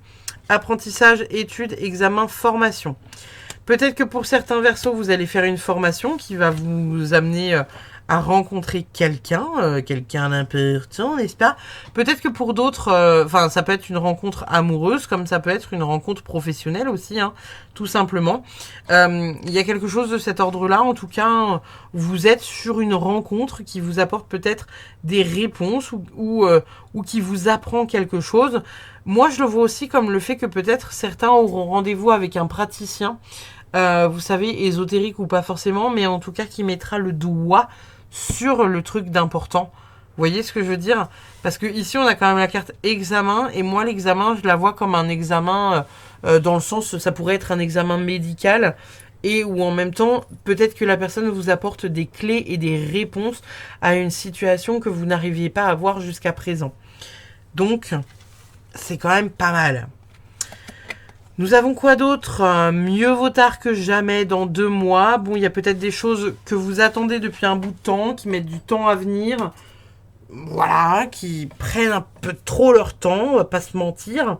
apprentissage, études, examen, formation. Peut-être que pour certains Verseaux, vous allez faire une formation qui va vous amener à rencontrer quelqu'un, quelqu'un d'important, n'est-ce pas? Peut-être que pour d'autres, enfin, ça peut être une rencontre amoureuse, comme ça peut être une rencontre professionnelle aussi, hein, tout simplement. Il y a quelque chose de cet ordre-là, en tout cas, vous êtes sur une rencontre qui vous apporte peut-être des réponses ou qui vous apprend quelque chose. Moi, je le vois aussi comme le fait que peut-être certains auront rendez-vous avec un praticien, vous savez, ésotérique ou pas forcément, mais en tout cas qui mettra le doigt sur le truc d'important. Vous voyez ce que je veux dire? Parce que ici, on a quand même la carte examen, et moi, l'examen, je la vois comme un examen dans le sens, ça pourrait être un examen médical, et où en même temps, peut-être que la personne vous apporte des clés et des réponses à une situation que vous n'arriviez pas à voir jusqu'à présent. Donc, c'est quand même pas mal. Nous avons quoi d'autre? Mieux vaut tard que jamais dans 2 mois. Bon, il y a peut-être des choses que vous attendez depuis un bout de temps, qui mettent du temps à venir. Voilà, qui prennent un peu trop leur temps, on va pas se mentir.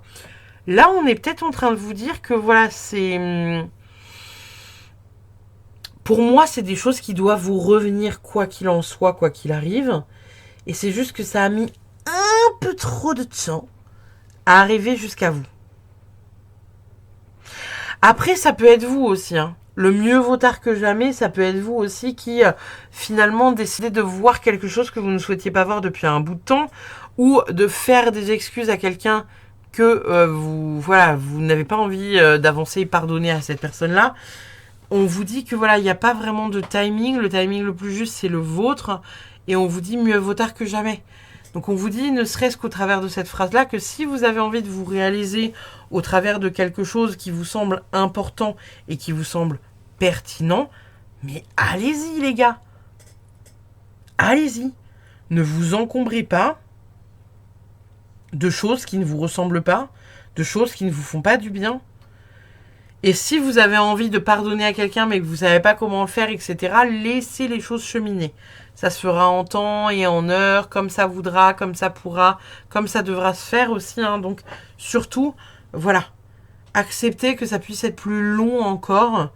Là, on est peut-être en train de vous dire que voilà, c'est... Pour moi, c'est des choses qui doivent vous revenir quoi qu'il en soit, quoi qu'il arrive. Et c'est juste que ça a mis un peu trop de temps à arriver jusqu'à vous. Après, ça peut être vous aussi, hein. Le mieux vaut tard que jamais, ça peut être vous aussi qui, finalement, décidez de voir quelque chose que vous ne souhaitiez pas voir depuis un bout de temps, ou de faire des excuses à quelqu'un que vous n'avez pas envie d'avancer et pardonner à cette personne-là. On vous dit que voilà, il n'y a pas vraiment de timing. Le timing le plus juste, c'est le vôtre. Et on vous dit mieux vaut tard que jamais. Donc on vous dit, ne serait-ce qu'au travers de cette phrase-là, que si vous avez envie de vous réaliser au travers de quelque chose qui vous semble important et qui vous semble pertinent, mais allez-y les gars. Allez-y. Ne vous encombrez pas de choses qui ne vous ressemblent pas, de choses qui ne vous font pas du bien. Et si vous avez envie de pardonner à quelqu'un mais que vous ne savez pas comment le faire, etc., laissez les choses cheminer. Ça se fera en temps et en heure, comme ça voudra, comme ça pourra, comme ça devra se faire aussi, hein. Donc surtout, voilà, acceptez que ça puisse être plus long encore,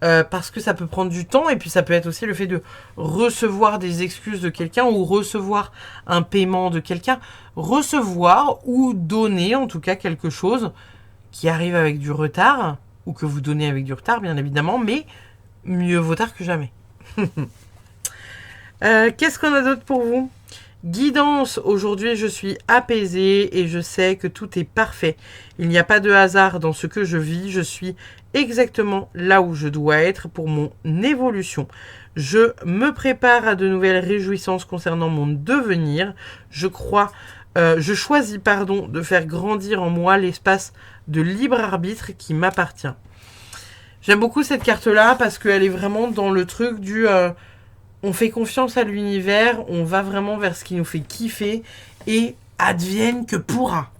parce que ça peut prendre du temps, et puis ça peut être aussi le fait de recevoir des excuses de quelqu'un ou recevoir un paiement de quelqu'un, recevoir ou donner en tout cas quelque chose qui arrive avec du retard, ou que vous donnez avec du retard bien évidemment, mais mieux vaut tard que jamais. Qu'est-ce qu'on a d'autre pour vous? Guidance, aujourd'hui je suis apaisée et je sais que tout est parfait. Il n'y a pas de hasard dans ce que je vis, je suis exactement là où je dois être pour mon évolution. Je me prépare à de nouvelles réjouissances concernant mon devenir. Je choisis de faire grandir en moi l'espace de libre arbitre qui m'appartient. J'aime beaucoup cette carte-là parce qu'elle est vraiment dans le truc du... on fait confiance à l'univers, on va vraiment vers ce qui nous fait kiffer et advienne que pourra.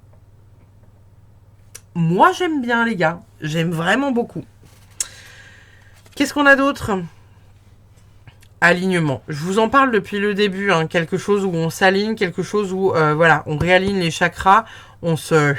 Moi, j'aime bien, les gars. J'aime vraiment beaucoup. Qu'est-ce qu'on a d'autre? Alignement. Je vous en parle depuis le début. Hein. Quelque chose où on s'aligne, quelque chose où on réaligne les chakras. On se...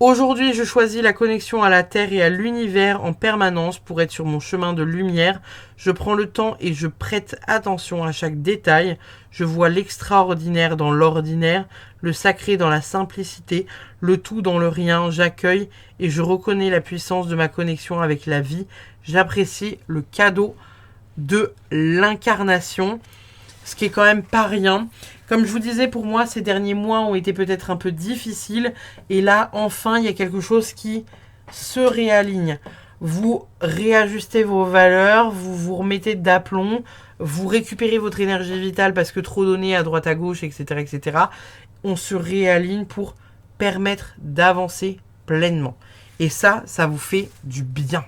Aujourd'hui, je choisis la connexion à la Terre et à l'univers en permanence pour être sur mon chemin de lumière. Je prends le temps et je prête attention à chaque détail. Je vois l'extraordinaire dans l'ordinaire, le sacré dans la simplicité, le tout dans le rien. J'accueille et je reconnais la puissance de ma connexion avec la vie. J'apprécie le cadeau de l'incarnation, ce qui est quand même pas rien. Comme je vous disais, pour moi, ces derniers mois ont été peut-être un peu difficiles. Et là, enfin, il y a quelque chose qui se réaligne. Vous réajustez vos valeurs, vous vous remettez d'aplomb, vous récupérez votre énergie vitale parce que trop donné à droite à gauche, etc., etc. On se réaligne pour permettre d'avancer pleinement. Et ça vous fait du bien.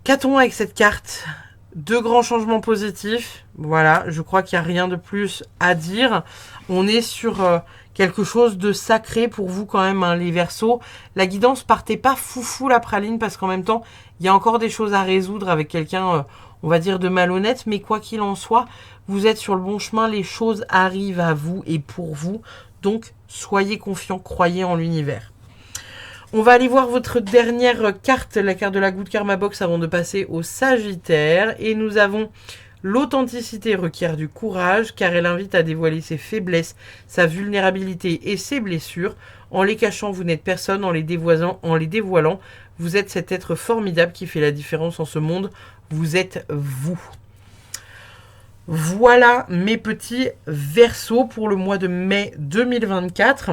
Qu'a-t-on avec cette carte ? 2 grands changements positifs. Voilà, je crois qu'il n'y a rien de plus à dire. On est sur quelque chose de sacré pour vous quand même, hein, les Verseaux. La guidance, partez pas foufou la praline parce qu'en même temps, il y a encore des choses à résoudre avec quelqu'un, on va dire, de malhonnête. Mais quoi qu'il en soit, vous êtes sur le bon chemin. Les choses arrivent à vous et pour vous. Donc, soyez confiants, croyez en l'univers. On va aller voir votre dernière carte, la carte de la Good Karma Box, avant de passer au Sagittaire. Et nous avons l'authenticité requiert du courage, car elle invite à dévoiler ses faiblesses, sa vulnérabilité et ses blessures. En les cachant, vous n'êtes personne. En les dévoilant, vous êtes cet être formidable qui fait la différence en ce monde. Vous êtes vous. Voilà mes petits Verseaux pour le mois de mai 2024.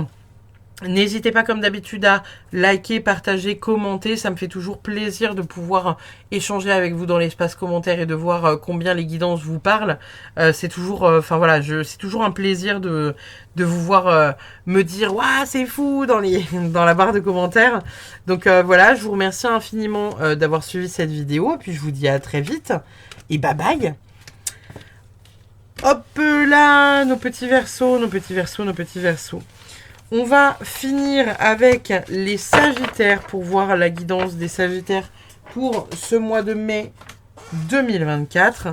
N'hésitez pas comme d'habitude à liker, partager, commenter. Ça me fait toujours plaisir de pouvoir échanger avec vous dans l'espace commentaire et de voir combien les guidances vous parlent. C'est toujours, c'est toujours un plaisir de vous voir me dire waouh c'est fou dans la barre de commentaires. Donc voilà, je vous remercie infiniment d'avoir suivi cette vidéo. Et puis je vous dis à très vite et bye bye. Hop là, nos petits Verseaux. On va finir avec les Sagittaires pour voir la guidance des Sagittaires pour ce mois de mai 2024.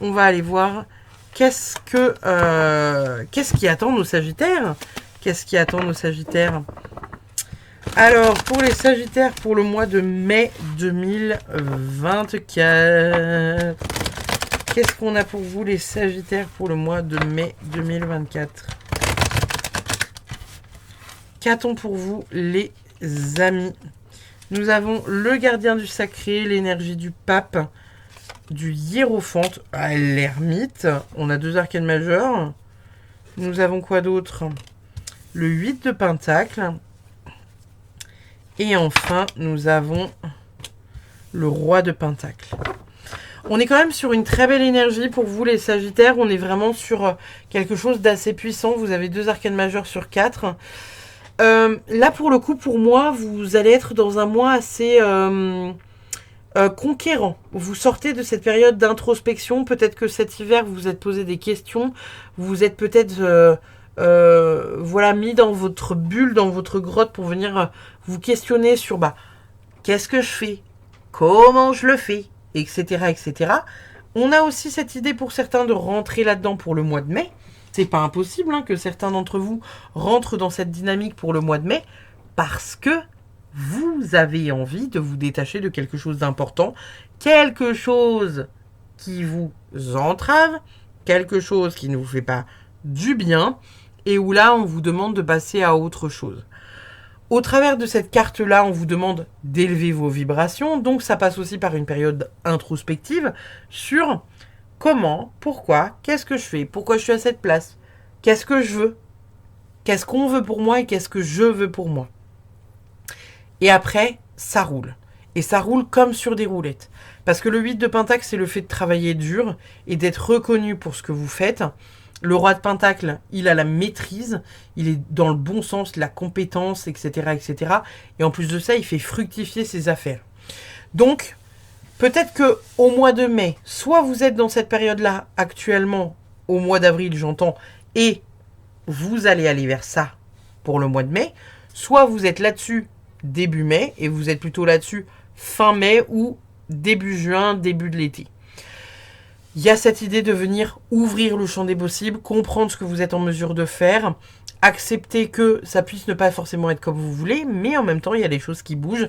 On va aller voir qu'est-ce qui attend nos Sagittaires. Alors, pour les Sagittaires, pour le mois de mai 2024, qu'est-ce qu'on a pour vous les Sagittaires pour le mois de mai 2024 ? Qu'a-t-on pour vous, les amis? Nous avons le gardien du sacré, l'énergie du pape, du hiérophante, l'ermite. On a 2 arcanes majeures. Nous avons quoi d'autre? Le 8 de pentacle. Et enfin, nous avons le roi de pentacle. On est quand même sur une très belle énergie pour vous, les Sagittaires. On est vraiment sur quelque chose d'assez puissant. Vous avez 2 arcanes majeures sur 4. Là, pour le coup, pour moi, vous allez être dans un mois assez conquérant. Vous sortez de cette période d'introspection. Peut-être que cet hiver, vous vous êtes posé des questions. Vous vous êtes peut-être mis dans votre bulle, dans votre grotte pour venir vous questionner sur qu'est-ce que je fais, comment je le fais, etc., etc. On a aussi cette idée pour certains de rentrer là-dedans pour le mois de mai. C'est pas impossible que certains d'entre vous rentrent dans cette dynamique pour le mois de mai parce que vous avez envie de vous détacher de quelque chose d'important, quelque chose qui vous entrave, quelque chose qui ne vous fait pas du bien et où là on vous demande de passer à autre chose. Au travers de cette carte-là, on vous demande d'élever vos vibrations, donc ça passe aussi par une période introspective sur comment, pourquoi, qu'est-ce que je fais, pourquoi je suis à cette place, qu'est-ce que je veux, qu'est-ce qu'on veut pour moi et qu'est-ce que je veux pour moi. Et après, ça roule. Et ça roule comme sur des roulettes. Parce que le 8 de Pentacle, c'est le fait de travailler dur et d'être reconnu pour ce que vous faites. Le roi de Pentacle, il a la maîtrise, il est dans le bon sens, la compétence, etc., etc. Et en plus de ça, il fait fructifier ses affaires. Donc, peut-être que au mois de mai, soit vous êtes dans cette période-là actuellement, au mois d'avril, j'entends, et vous allez aller vers ça pour le mois de mai, soit vous êtes là-dessus début mai, et vous êtes plutôt là-dessus fin mai ou début juin, début de l'été. Il y a cette idée de venir ouvrir le champ des possibles, comprendre ce que vous êtes en mesure de faire, accepter que ça puisse ne pas forcément être comme vous voulez, mais en même temps, il y a des choses qui bougent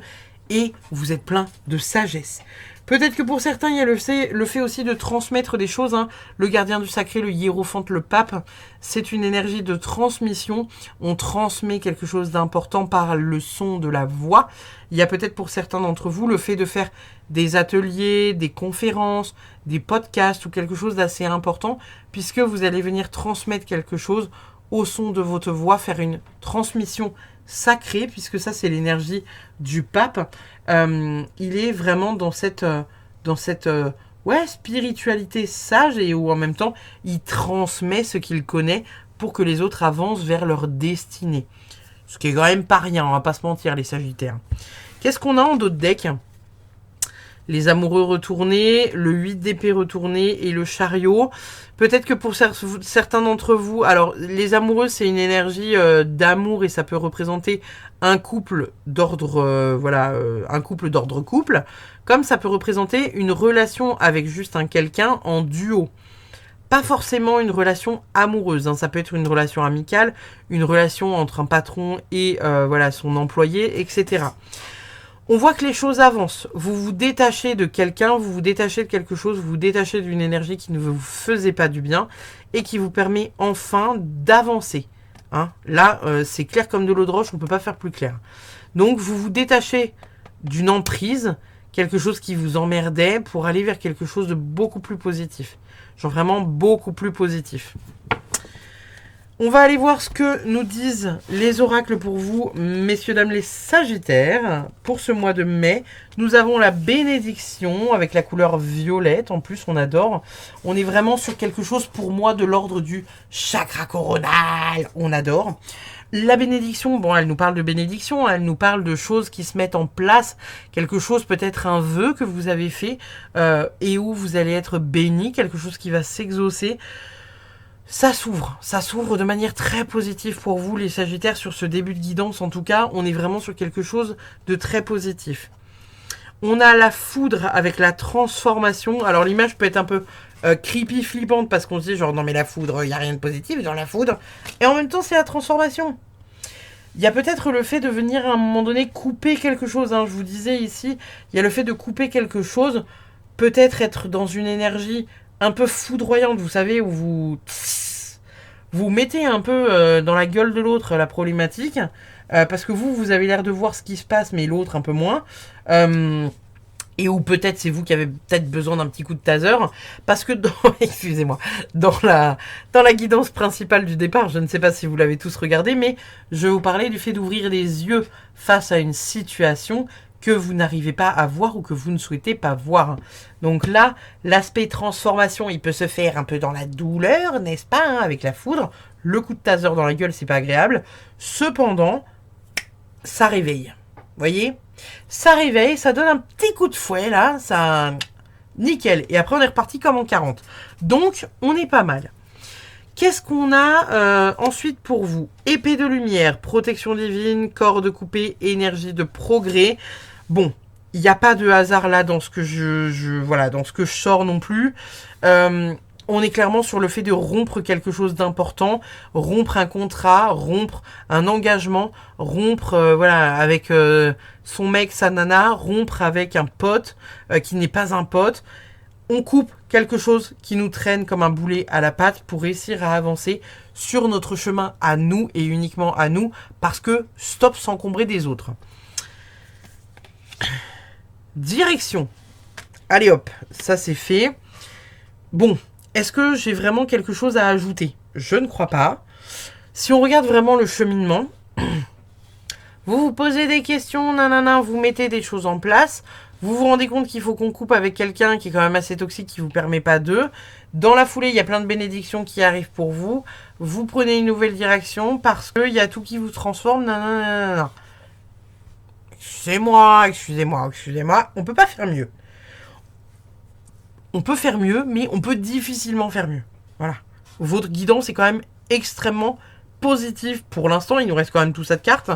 et vous êtes plein de sagesse. Peut-être que pour certains, il y a le fait aussi de transmettre des choses. Le gardien du sacré, le hiérophante, le pape, c'est une énergie de transmission. On transmet quelque chose d'important par le son de la voix. Il y a peut-être pour certains d'entre vous le fait de faire des ateliers, des conférences, des podcasts ou quelque chose d'assez important, puisque vous allez venir transmettre quelque chose au son de votre voix, faire une transmission sacrée, puisque ça c'est l'énergie du pape. Il est vraiment dans cette spiritualité sage et où en même temps il transmet ce qu'il connaît pour que les autres avancent vers leur destinée. Ce qui est quand même pas rien, on va pas se mentir les Sagittaires. Qu'est-ce qu'on a en d'autres decks ? Les amoureux retournés, le 8 d'épée retourné et le chariot. Peut-être que pour certains d'entre vous, alors les amoureux c'est une énergie d'amour et ça peut représenter un couple d'ordre un couple d'ordre couple, comme ça peut représenter une relation avec juste un quelqu'un en duo. pas forcément une relation amoureuse, hein. Ça peut être une relation amicale, une relation entre un patron et voilà, son employé, etc. On voit que les choses avancent. Vous vous détachez de quelqu'un, vous vous détachez de quelque chose, vous vous détachez d'une énergie qui ne vous faisait pas du bien et qui vous permet enfin d'avancer. Hein, là, c'est clair comme de l'eau de roche, on ne peut pas faire plus clair. Donc, vous vous détachez d'une emprise, quelque chose qui vous emmerdait, pour aller vers quelque chose de beaucoup plus positif. Genre vraiment beaucoup plus positif. On va aller voir ce que nous disent les oracles pour vous, messieurs, dames, les sagittaires. Pour ce mois de mai, nous avons la bénédiction avec la couleur violette. En plus, on adore. On est vraiment sur quelque chose pour moi de l'ordre du chakra coronal. On adore. La bénédiction, bon, elle nous parle de bénédiction, elle nous parle de choses qui se mettent en place, quelque chose, peut-être un vœu que vous avez fait et où vous allez être béni, quelque chose qui va s'exaucer. Ça s'ouvre de manière très positive pour vous, les Sagittaires, sur ce début de guidance. En tout cas, on est vraiment sur quelque chose de très positif. On a la foudre avec la transformation. Alors, l'image peut être un peu creepy, flippante, parce qu'on se dit genre, non mais la foudre, il n'y a rien de positif dans la foudre. Et en même temps, c'est la transformation. Il y a peut-être le fait de venir à un moment donné couper quelque chose. Hein. Je vous disais ici, il y a le fait de couper quelque chose. Peut-être être dans une énergie un peu foudroyante, vous savez, où vous mettez un peu dans la gueule de l'autre la problématique, parce que vous avez l'air de voir ce qui se passe, mais l'autre un peu moins, et où peut-être c'est vous qui avez peut-être besoin d'un petit coup de taser, parce que excusez-moi, dans la guidance principale du départ, je ne sais pas si vous l'avez tous regardé, mais je vais vous parler du fait d'ouvrir les yeux face à une situation que vous n'arrivez pas à voir ou que vous ne souhaitez pas voir. Donc là, l'aspect transformation, il peut se faire un peu dans la douleur, n'est-ce pas, hein, avec la foudre. Le coup de taser dans la gueule, c'est pas agréable. Cependant, ça réveille. Vous voyez ? Ça réveille, ça donne un petit coup de fouet, là, ça... Nickel. Et après, on est reparti comme en 40. Donc, on est pas mal. Qu'est-ce qu'on a ensuite pour vous ? Épée de lumière, protection divine, corde coupée, énergie de progrès. Bon, il n'y a pas de hasard là dans ce que voilà, dans ce que je sors non plus. On est clairement sur le fait de rompre quelque chose d'important, rompre un contrat, rompre un engagement, rompre voilà, avec son mec, sa nana, rompre avec un pote qui n'est pas un pote. On coupe quelque chose qui nous traîne comme un boulet à la patte pour réussir à avancer sur notre chemin à nous et uniquement à nous, parce que stop s'encombrer des autres. Direction. Allez hop, ça c'est fait. Bon, est-ce que j'ai vraiment quelque chose à ajouter ? Je ne crois pas. Si on regarde vraiment le cheminement, vous vous posez des questions, nanana, vous mettez des choses en place, vous vous rendez compte qu'il faut qu'on coupe avec quelqu'un qui est quand même assez toxique, qui ne vous permet pas de. Dans la foulée, il y a plein de bénédictions qui arrivent pour vous. Vous prenez une nouvelle direction parce qu'il y a tout qui vous transforme, nanana. Excusez-moi. On peut pas faire mieux. On peut faire mieux, mais on peut difficilement faire mieux. Voilà. Votre guidance est quand même extrêmement positive. Pour l'instant, il nous reste quand même tout ça de cartes.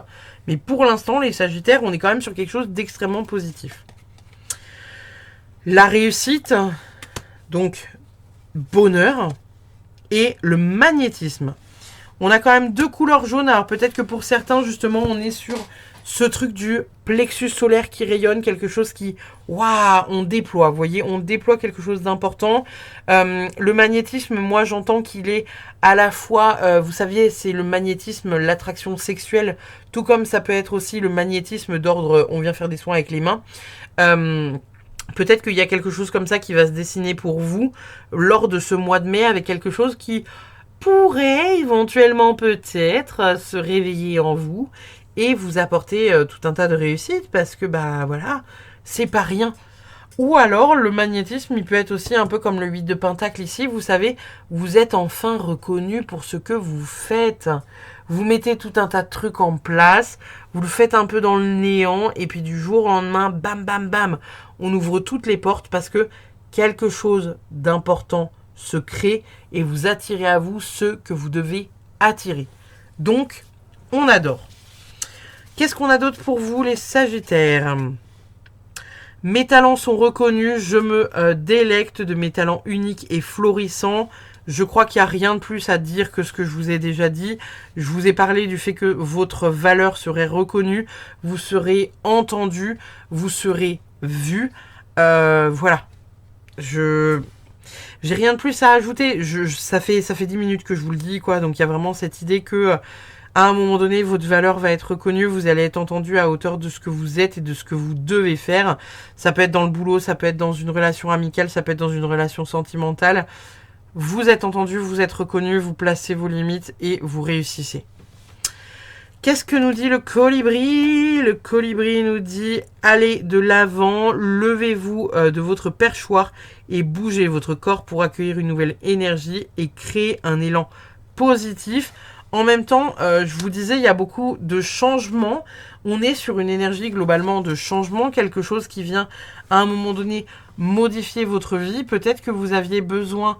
Mais pour l'instant, les Sagittaires, on est quand même sur quelque chose d'extrêmement positif. La réussite, donc bonheur, et le magnétisme. On a quand même deux couleurs jaunes. Alors peut-être que pour certains, justement, on est sur ce truc du plexus solaire qui rayonne, quelque chose qui... Waouh, on déploie, vous voyez, on déploie quelque chose d'important. Le magnétisme, moi, j'entends qu'il est à la fois... vous saviez, c'est le magnétisme, l'attraction sexuelle, tout comme ça peut être aussi le magnétisme d'ordre... On vient faire des soins avec les mains. Peut-être qu'il y a quelque chose comme ça qui va se dessiner pour vous lors de ce mois de mai, avec quelque chose qui pourrait éventuellement peut-être se réveiller en vous et vous apporter tout un tas de réussites, parce que bah voilà, c'est pas rien. Ou alors le magnétisme, il peut être aussi un peu comme le 8 de Pentacle ici, vous savez, vous êtes enfin reconnu pour ce que vous faites. Vous mettez tout un tas de trucs en place, vous le faites un peu dans le néant, et puis du jour au lendemain, bam bam bam, on ouvre toutes les portes parce que quelque chose d'important se crée et vous attirez à vous ce que vous devez attirer. Donc, on adore. Qu'est-ce qu'on a d'autre pour vous, les Sagittaires ? Mes talents sont reconnus, je me délecte de mes talents uniques et florissants. Je crois qu'il n'y a rien de plus à dire que ce que je vous ai déjà dit. Je vous ai parlé du fait que votre valeur serait reconnue, vous serez entendu, vous serez vu. Voilà. J'ai rien de plus à ajouter. Ça fait 10 minutes que je vous le dis, quoi. Donc il y a vraiment cette idée que à un moment donné, votre valeur va être reconnue, vous allez être entendu à hauteur de ce que vous êtes et de ce que vous devez faire. Ça peut être dans le boulot, ça peut être dans une relation amicale, ça peut être dans une relation sentimentale. Vous êtes entendu, vous êtes reconnu, vous placez vos limites et vous réussissez. Qu'est-ce que nous dit le colibri? Le colibri nous dit « Allez de l'avant, levez-vous de votre perchoir et bougez votre corps pour accueillir une nouvelle énergie et créer un élan positif. » En même temps, je vous disais, il y a beaucoup de changements. On est sur une énergie globalement de changement, quelque chose qui vient à un moment donné modifier votre vie. Peut-être que vous aviez besoin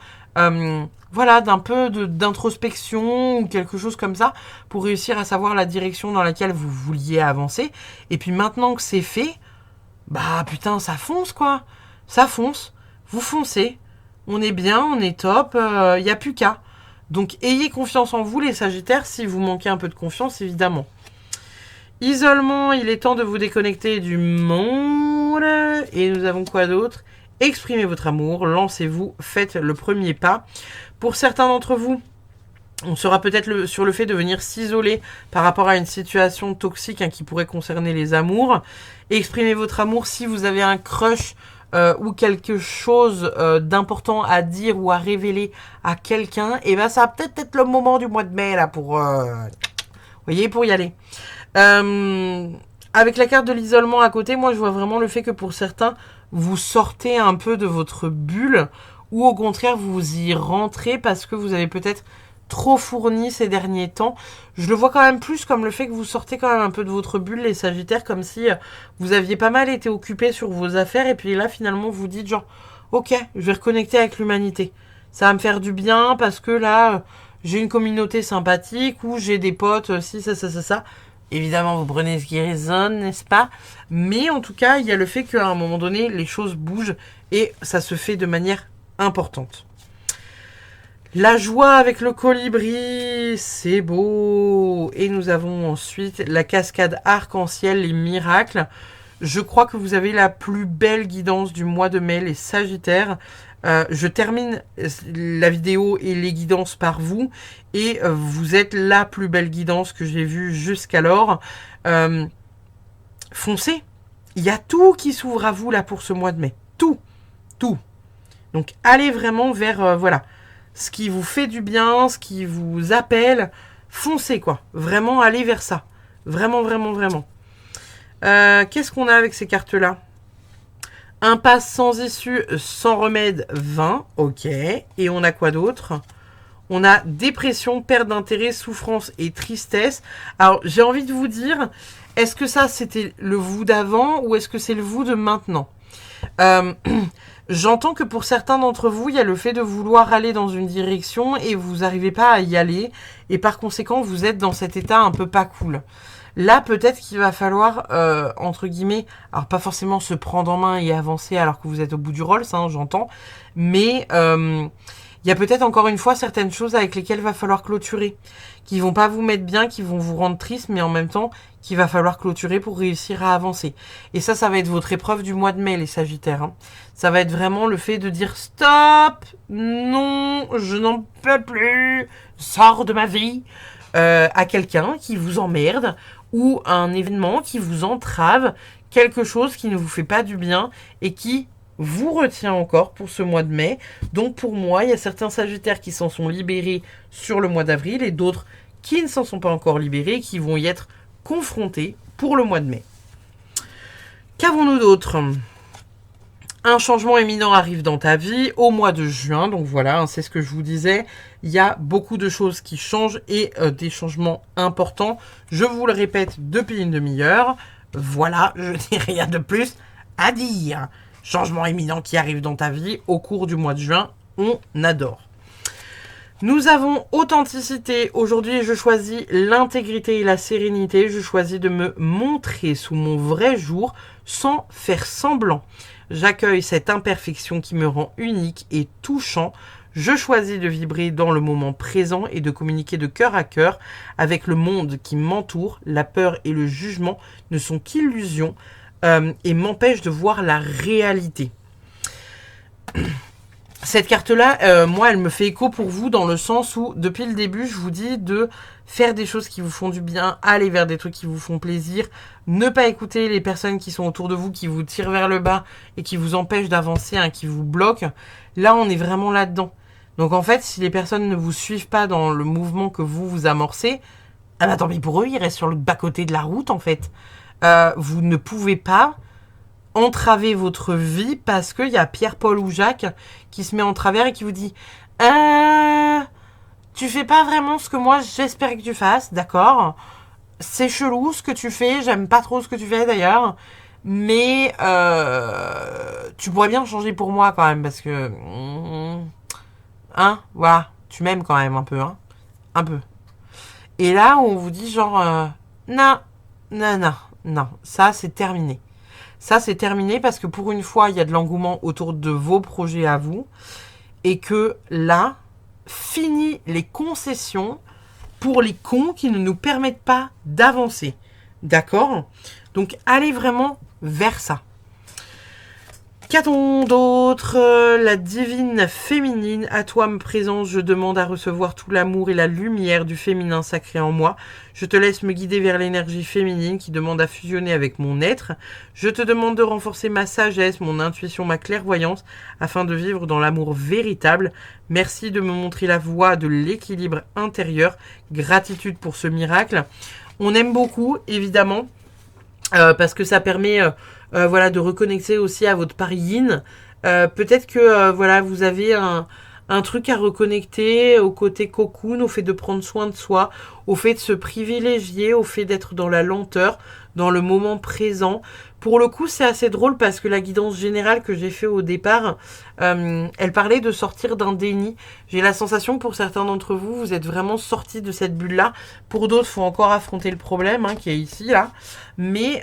voilà, d'un peu d'introspection ou quelque chose comme ça pour réussir à savoir la direction dans laquelle vous vouliez avancer. Et puis maintenant que c'est fait, bah putain, ça fonce quoi. Ça fonce. Vous foncez. On est bien, on est top. Il n'y a plus qu'à. Donc, ayez confiance en vous, les Sagittaires, si vous manquez un peu de confiance, évidemment. Isolement, il est temps de vous déconnecter du monde. Et nous avons quoi d'autre? Exprimez votre amour, lancez-vous, faites le premier pas. Pour certains d'entre vous, on sera peut-être sur le fait de venir s'isoler par rapport à une situation toxique qui pourrait concerner les amours. Exprimez votre amour si vous avez un crush ou quelque chose d'important à dire ou à révéler à quelqu'un, et ben ça va peut-être être le moment du mois de mai là pour voyez, pour y aller. Avec la carte de l'isolement à côté, moi je vois vraiment le fait que pour certains vous sortez un peu de votre bulle, ou au contraire vous y rentrez parce que vous avez peut-être trop fourni ces derniers temps. Je le vois quand même plus comme le fait que vous sortez quand même un peu de votre bulle, les Sagittaires, comme si vous aviez pas mal été occupé sur vos affaires, et puis là finalement vous dites genre ok, je vais reconnecter avec l'humanité, ça va me faire du bien parce que là j'ai une communauté sympathique, ou j'ai des potes, si ça. Évidemment vous prenez ce qui résonne, n'est-ce pas? Mais en tout cas il y a le fait qu'à un moment donné les choses bougent et ça se fait de manière importante. La joie avec le colibri, c'est beau. Et nous avons ensuite la cascade arc-en-ciel, les miracles. Je crois que vous avez la plus belle guidance du mois de mai, les Sagittaires. Je termine la vidéo et les guidances par vous. Et vous êtes la plus belle guidance que j'ai vue jusqu'alors. Foncez. Il y a tout qui s'ouvre à vous là pour ce mois de mai. Tout. Tout. Donc allez vraiment vers... voilà. Ce qui vous fait du bien, ce qui vous appelle, foncez quoi. Vraiment, allez vers ça. Vraiment, vraiment, vraiment. Qu'est-ce qu'on a avec ces cartes-là? Impasse sans issue, sans remède, 20. Ok. Et on a quoi d'autre? On a dépression, perte d'intérêt, souffrance et tristesse. Alors, j'ai envie de vous dire, est-ce que ça, c'était le vous d'avant ou est-ce que c'est le vous de maintenant? J'entends que pour certains d'entre vous, il y a le fait de vouloir aller dans une direction et vous n'arrivez pas à y aller. Et par conséquent, vous êtes dans cet état un peu pas cool. Là, peut-être qu'il va falloir, entre guillemets, alors pas forcément se prendre en main et avancer alors que vous êtes au bout du rôle, ça, hein, j'entends. Mais il y a peut-être encore une fois certaines choses avec lesquelles il va falloir clôturer. Qui vont pas vous mettre bien, qui vont vous rendre triste, mais en même temps, qu'il va falloir clôturer pour réussir à avancer. Et ça va être votre épreuve du mois de mai, les Sagittaires. Hein. Ça va être vraiment le fait de dire stop, non, je n'en peux plus, sors de ma vie, à quelqu'un qui vous emmerde, ou un événement qui vous entrave, quelque chose qui ne vous fait pas du bien et qui vous retient encore pour ce mois de mai. Donc pour moi, il y a certains Sagittaires qui s'en sont libérés sur le mois d'avril et d'autres qui ne s'en sont pas encore libérés, qui vont y être confrontés pour le mois de mai. Qu'avons-nous d'autre? Un changement éminent arrive dans ta vie au mois de juin. Donc voilà, hein, c'est ce que je vous disais. Il y a beaucoup de choses qui changent et des changements importants. Je vous le répète depuis une demi-heure. Voilà, je n'ai rien de plus à dire. Changement éminent qui arrive dans ta vie au cours du mois de juin. On adore. Nous avons authenticité. Aujourd'hui, je choisis l'intégrité et la sérénité. Je choisis de me montrer sous mon vrai jour sans faire semblant. J'accueille cette imperfection qui me rend unique et touchant. Je choisis de vibrer dans le moment présent et de communiquer de cœur à cœur avec le monde qui m'entoure. La peur et le jugement ne sont qu'illusions et m'empêchent de voir la réalité. Cette carte-là, moi, elle me fait écho pour vous dans le sens où, depuis le début, je vous dis de faire des choses qui vous font du bien, aller vers des trucs qui vous font plaisir, ne pas écouter les personnes qui sont autour de vous, qui vous tirent vers le bas et qui vous empêchent d'avancer, hein, qui vous bloquent. Là, on est vraiment là-dedans. Donc, en fait, si les personnes ne vous suivent pas dans le mouvement que vous amorcez, ah bah tant pis pour eux, ils restent sur le bas-côté de la route, en fait. Vous ne pouvez pas entraver votre vie parce qu'il y a Pierre, Paul ou Jacques qui se met en travers et qui vous dit tu fais pas vraiment ce que moi j'espérais que tu fasses, d'accord, c'est chelou ce que tu fais, j'aime pas trop ce que tu fais d'ailleurs, mais tu pourrais bien changer pour moi quand même parce que hein, voilà, tu m'aimes quand même un peu, hein, un peu. Et là on vous dit genre non, ça c'est terminé. Ça, c'est terminé parce que pour une fois, il y a de l'engouement autour de vos projets à vous. Et que là, fini les concessions pour les cons qui ne nous permettent pas d'avancer. D'accord? Donc, allez vraiment vers ça. Qu'a-t-on d'autre? La divine féminine, à toi me présence, je demande à recevoir tout l'amour et la lumière du féminin sacré en moi. Je te laisse me guider vers l'énergie féminine qui demande à fusionner avec mon être. Je te demande de renforcer ma sagesse, mon intuition, ma clairvoyance, afin de vivre dans l'amour véritable. Merci de me montrer la voie de l'équilibre intérieur. Gratitude pour ce miracle. On aime beaucoup, évidemment, parce que ça permet... voilà, de reconnecter aussi à votre part yin. Peut-être que voilà, vous avez un truc à reconnecter au côté cocoon, au fait de prendre soin de soi, au fait de se privilégier, au fait d'être dans la lenteur, dans le moment présent. Pour le coup, c'est assez drôle parce que la guidance générale que j'ai fait au départ, elle parlait de sortir d'un déni. J'ai la sensation que pour certains d'entre vous, vous êtes vraiment sortis de cette bulle-là. Pour d'autres, il faut encore affronter le problème hein, qui est ici, là. Mais...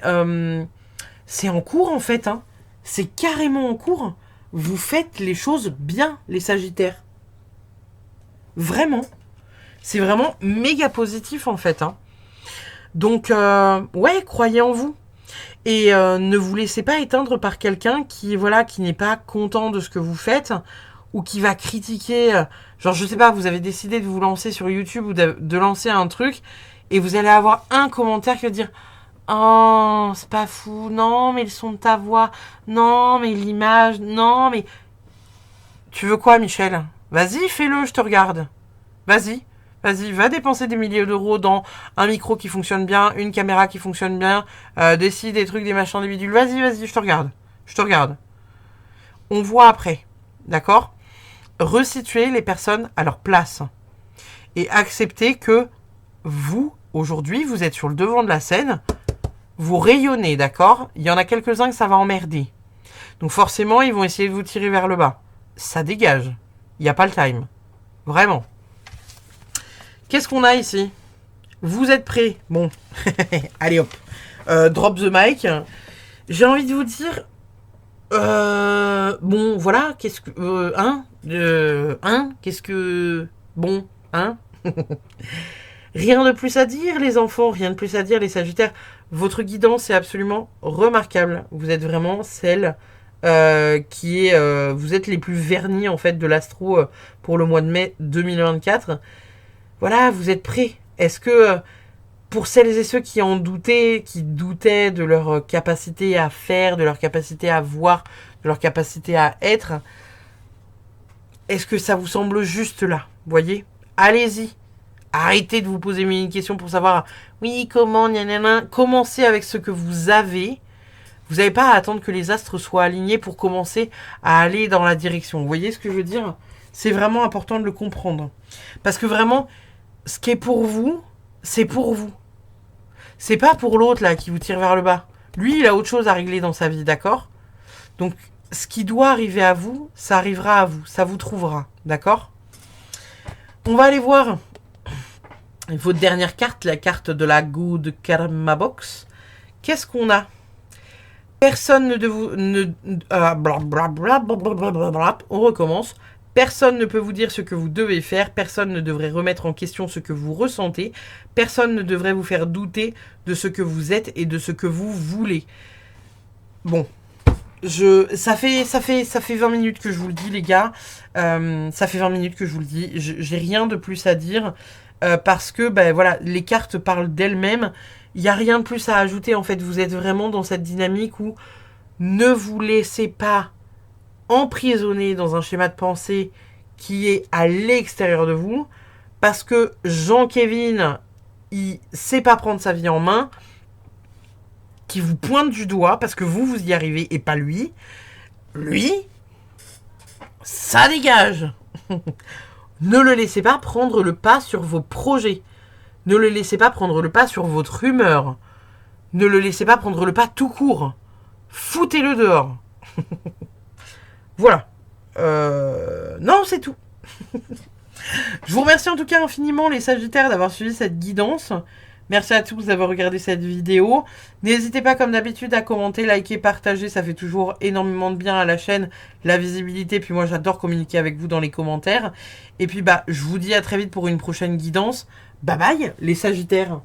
c'est en cours en fait, hein. C'est carrément en cours. Vous faites les choses bien, les Sagittaires. Vraiment. C'est vraiment méga positif en fait. Hein. Donc, ouais, croyez en vous. Et ne vous laissez pas éteindre par quelqu'un qui, voilà, qui n'est pas content de ce que vous faites ou qui va critiquer. Genre, je sais pas, vous avez décidé de vous lancer sur YouTube ou de lancer un truc et vous allez avoir un commentaire qui va dire... Oh, c'est pas fou. Non, mais le son de ta voix. Non, mais l'image. Non, mais... Tu veux quoi, Michel? Vas-y, fais-le, je te regarde. Vas-y, va dépenser des milliers d'euros dans un micro qui fonctionne bien, une caméra qui fonctionne bien, des trucs, des machins, des bidules. Vas-y, je te regarde. Je te regarde. On voit après. D'accord? Resituer les personnes à leur place. Et accepter que vous, aujourd'hui, vous êtes sur le devant de la scène... Vous rayonnez, d'accord? Il y en a quelques-uns que ça va emmerder. Donc forcément, ils vont essayer de vous tirer vers le bas. Ça dégage. Il n'y a pas le time. Vraiment. Qu'est-ce qu'on a ici? Vous êtes prêts? Bon. Allez hop. Drop the mic. J'ai envie de vous dire... bon, voilà. Qu'est-ce que... Qu'est-ce que... Bon, hein? Rien de plus à dire, les enfants. Rien de plus à dire, les Sagittaires. Votre guidance est absolument remarquable. Vous êtes vraiment celle qui est... vous êtes les plus vernis, en fait, de l'astro pour le mois de mai 2024. Voilà, vous êtes prêts. Est-ce que, pour celles et ceux qui en doutaient, qui doutaient de leur capacité à faire, de leur capacité à voir, de leur capacité à être, est-ce que ça vous semble juste là? Voyez? Allez-y. Arrêtez de vous poser mille questions pour savoir, oui, comment, commencez avec ce que vous avez. Vous n'avez pas à attendre que les astres soient alignés pour commencer à aller dans la direction. Vous voyez ce que je veux dire? C'est vraiment important de le comprendre. Parce que vraiment, ce qui est pour vous, c'est pour vous. C'est pas pour l'autre, là, qui vous tire vers le bas. Lui, il a autre chose à régler dans sa vie, d'accord? Donc, ce qui doit arriver à vous, ça arrivera à vous. Ça vous trouvera, d'accord? On va aller voir... votre dernière carte, la carte de la Good Karma Box. Qu'est-ce qu'on a? Personne ne... On recommence. Personne ne peut vous dire ce que vous devez faire, personne ne devrait remettre en question ce que vous ressentez, personne ne devrait vous faire douter de ce que vous êtes et de ce que vous voulez. Bon, ça fait 20 minutes que je vous le dis, les gars. Ça fait 20 minutes que je vous le dis. J'ai rien de plus à dire parce que, ben voilà, les cartes parlent d'elles-mêmes. Il n'y a rien de plus à ajouter, en fait. Vous êtes vraiment dans cette dynamique où ne vous laissez pas emprisonné dans un schéma de pensée qui est à l'extérieur de vous, parce que Jean-Kévin, il sait pas prendre sa vie en main, qui vous pointe du doigt, parce que vous y arrivez et pas lui. Lui, ça dégage. Ne le laissez pas prendre le pas sur vos projets. Ne le laissez pas prendre le pas sur votre humeur. Ne le laissez pas prendre le pas tout court. Foutez-le dehors. Voilà. Non, c'est tout. Je vous remercie en tout cas infiniment les Sagittaires d'avoir suivi cette guidance. Merci à tous d'avoir regardé cette vidéo. N'hésitez pas comme d'habitude à commenter, liker, partager. Ça fait toujours énormément de bien à la chaîne, la visibilité. Puis moi j'adore communiquer avec vous dans les commentaires. Et puis bah je vous dis à très vite pour une prochaine guidance. Bye bye les Sagittaires.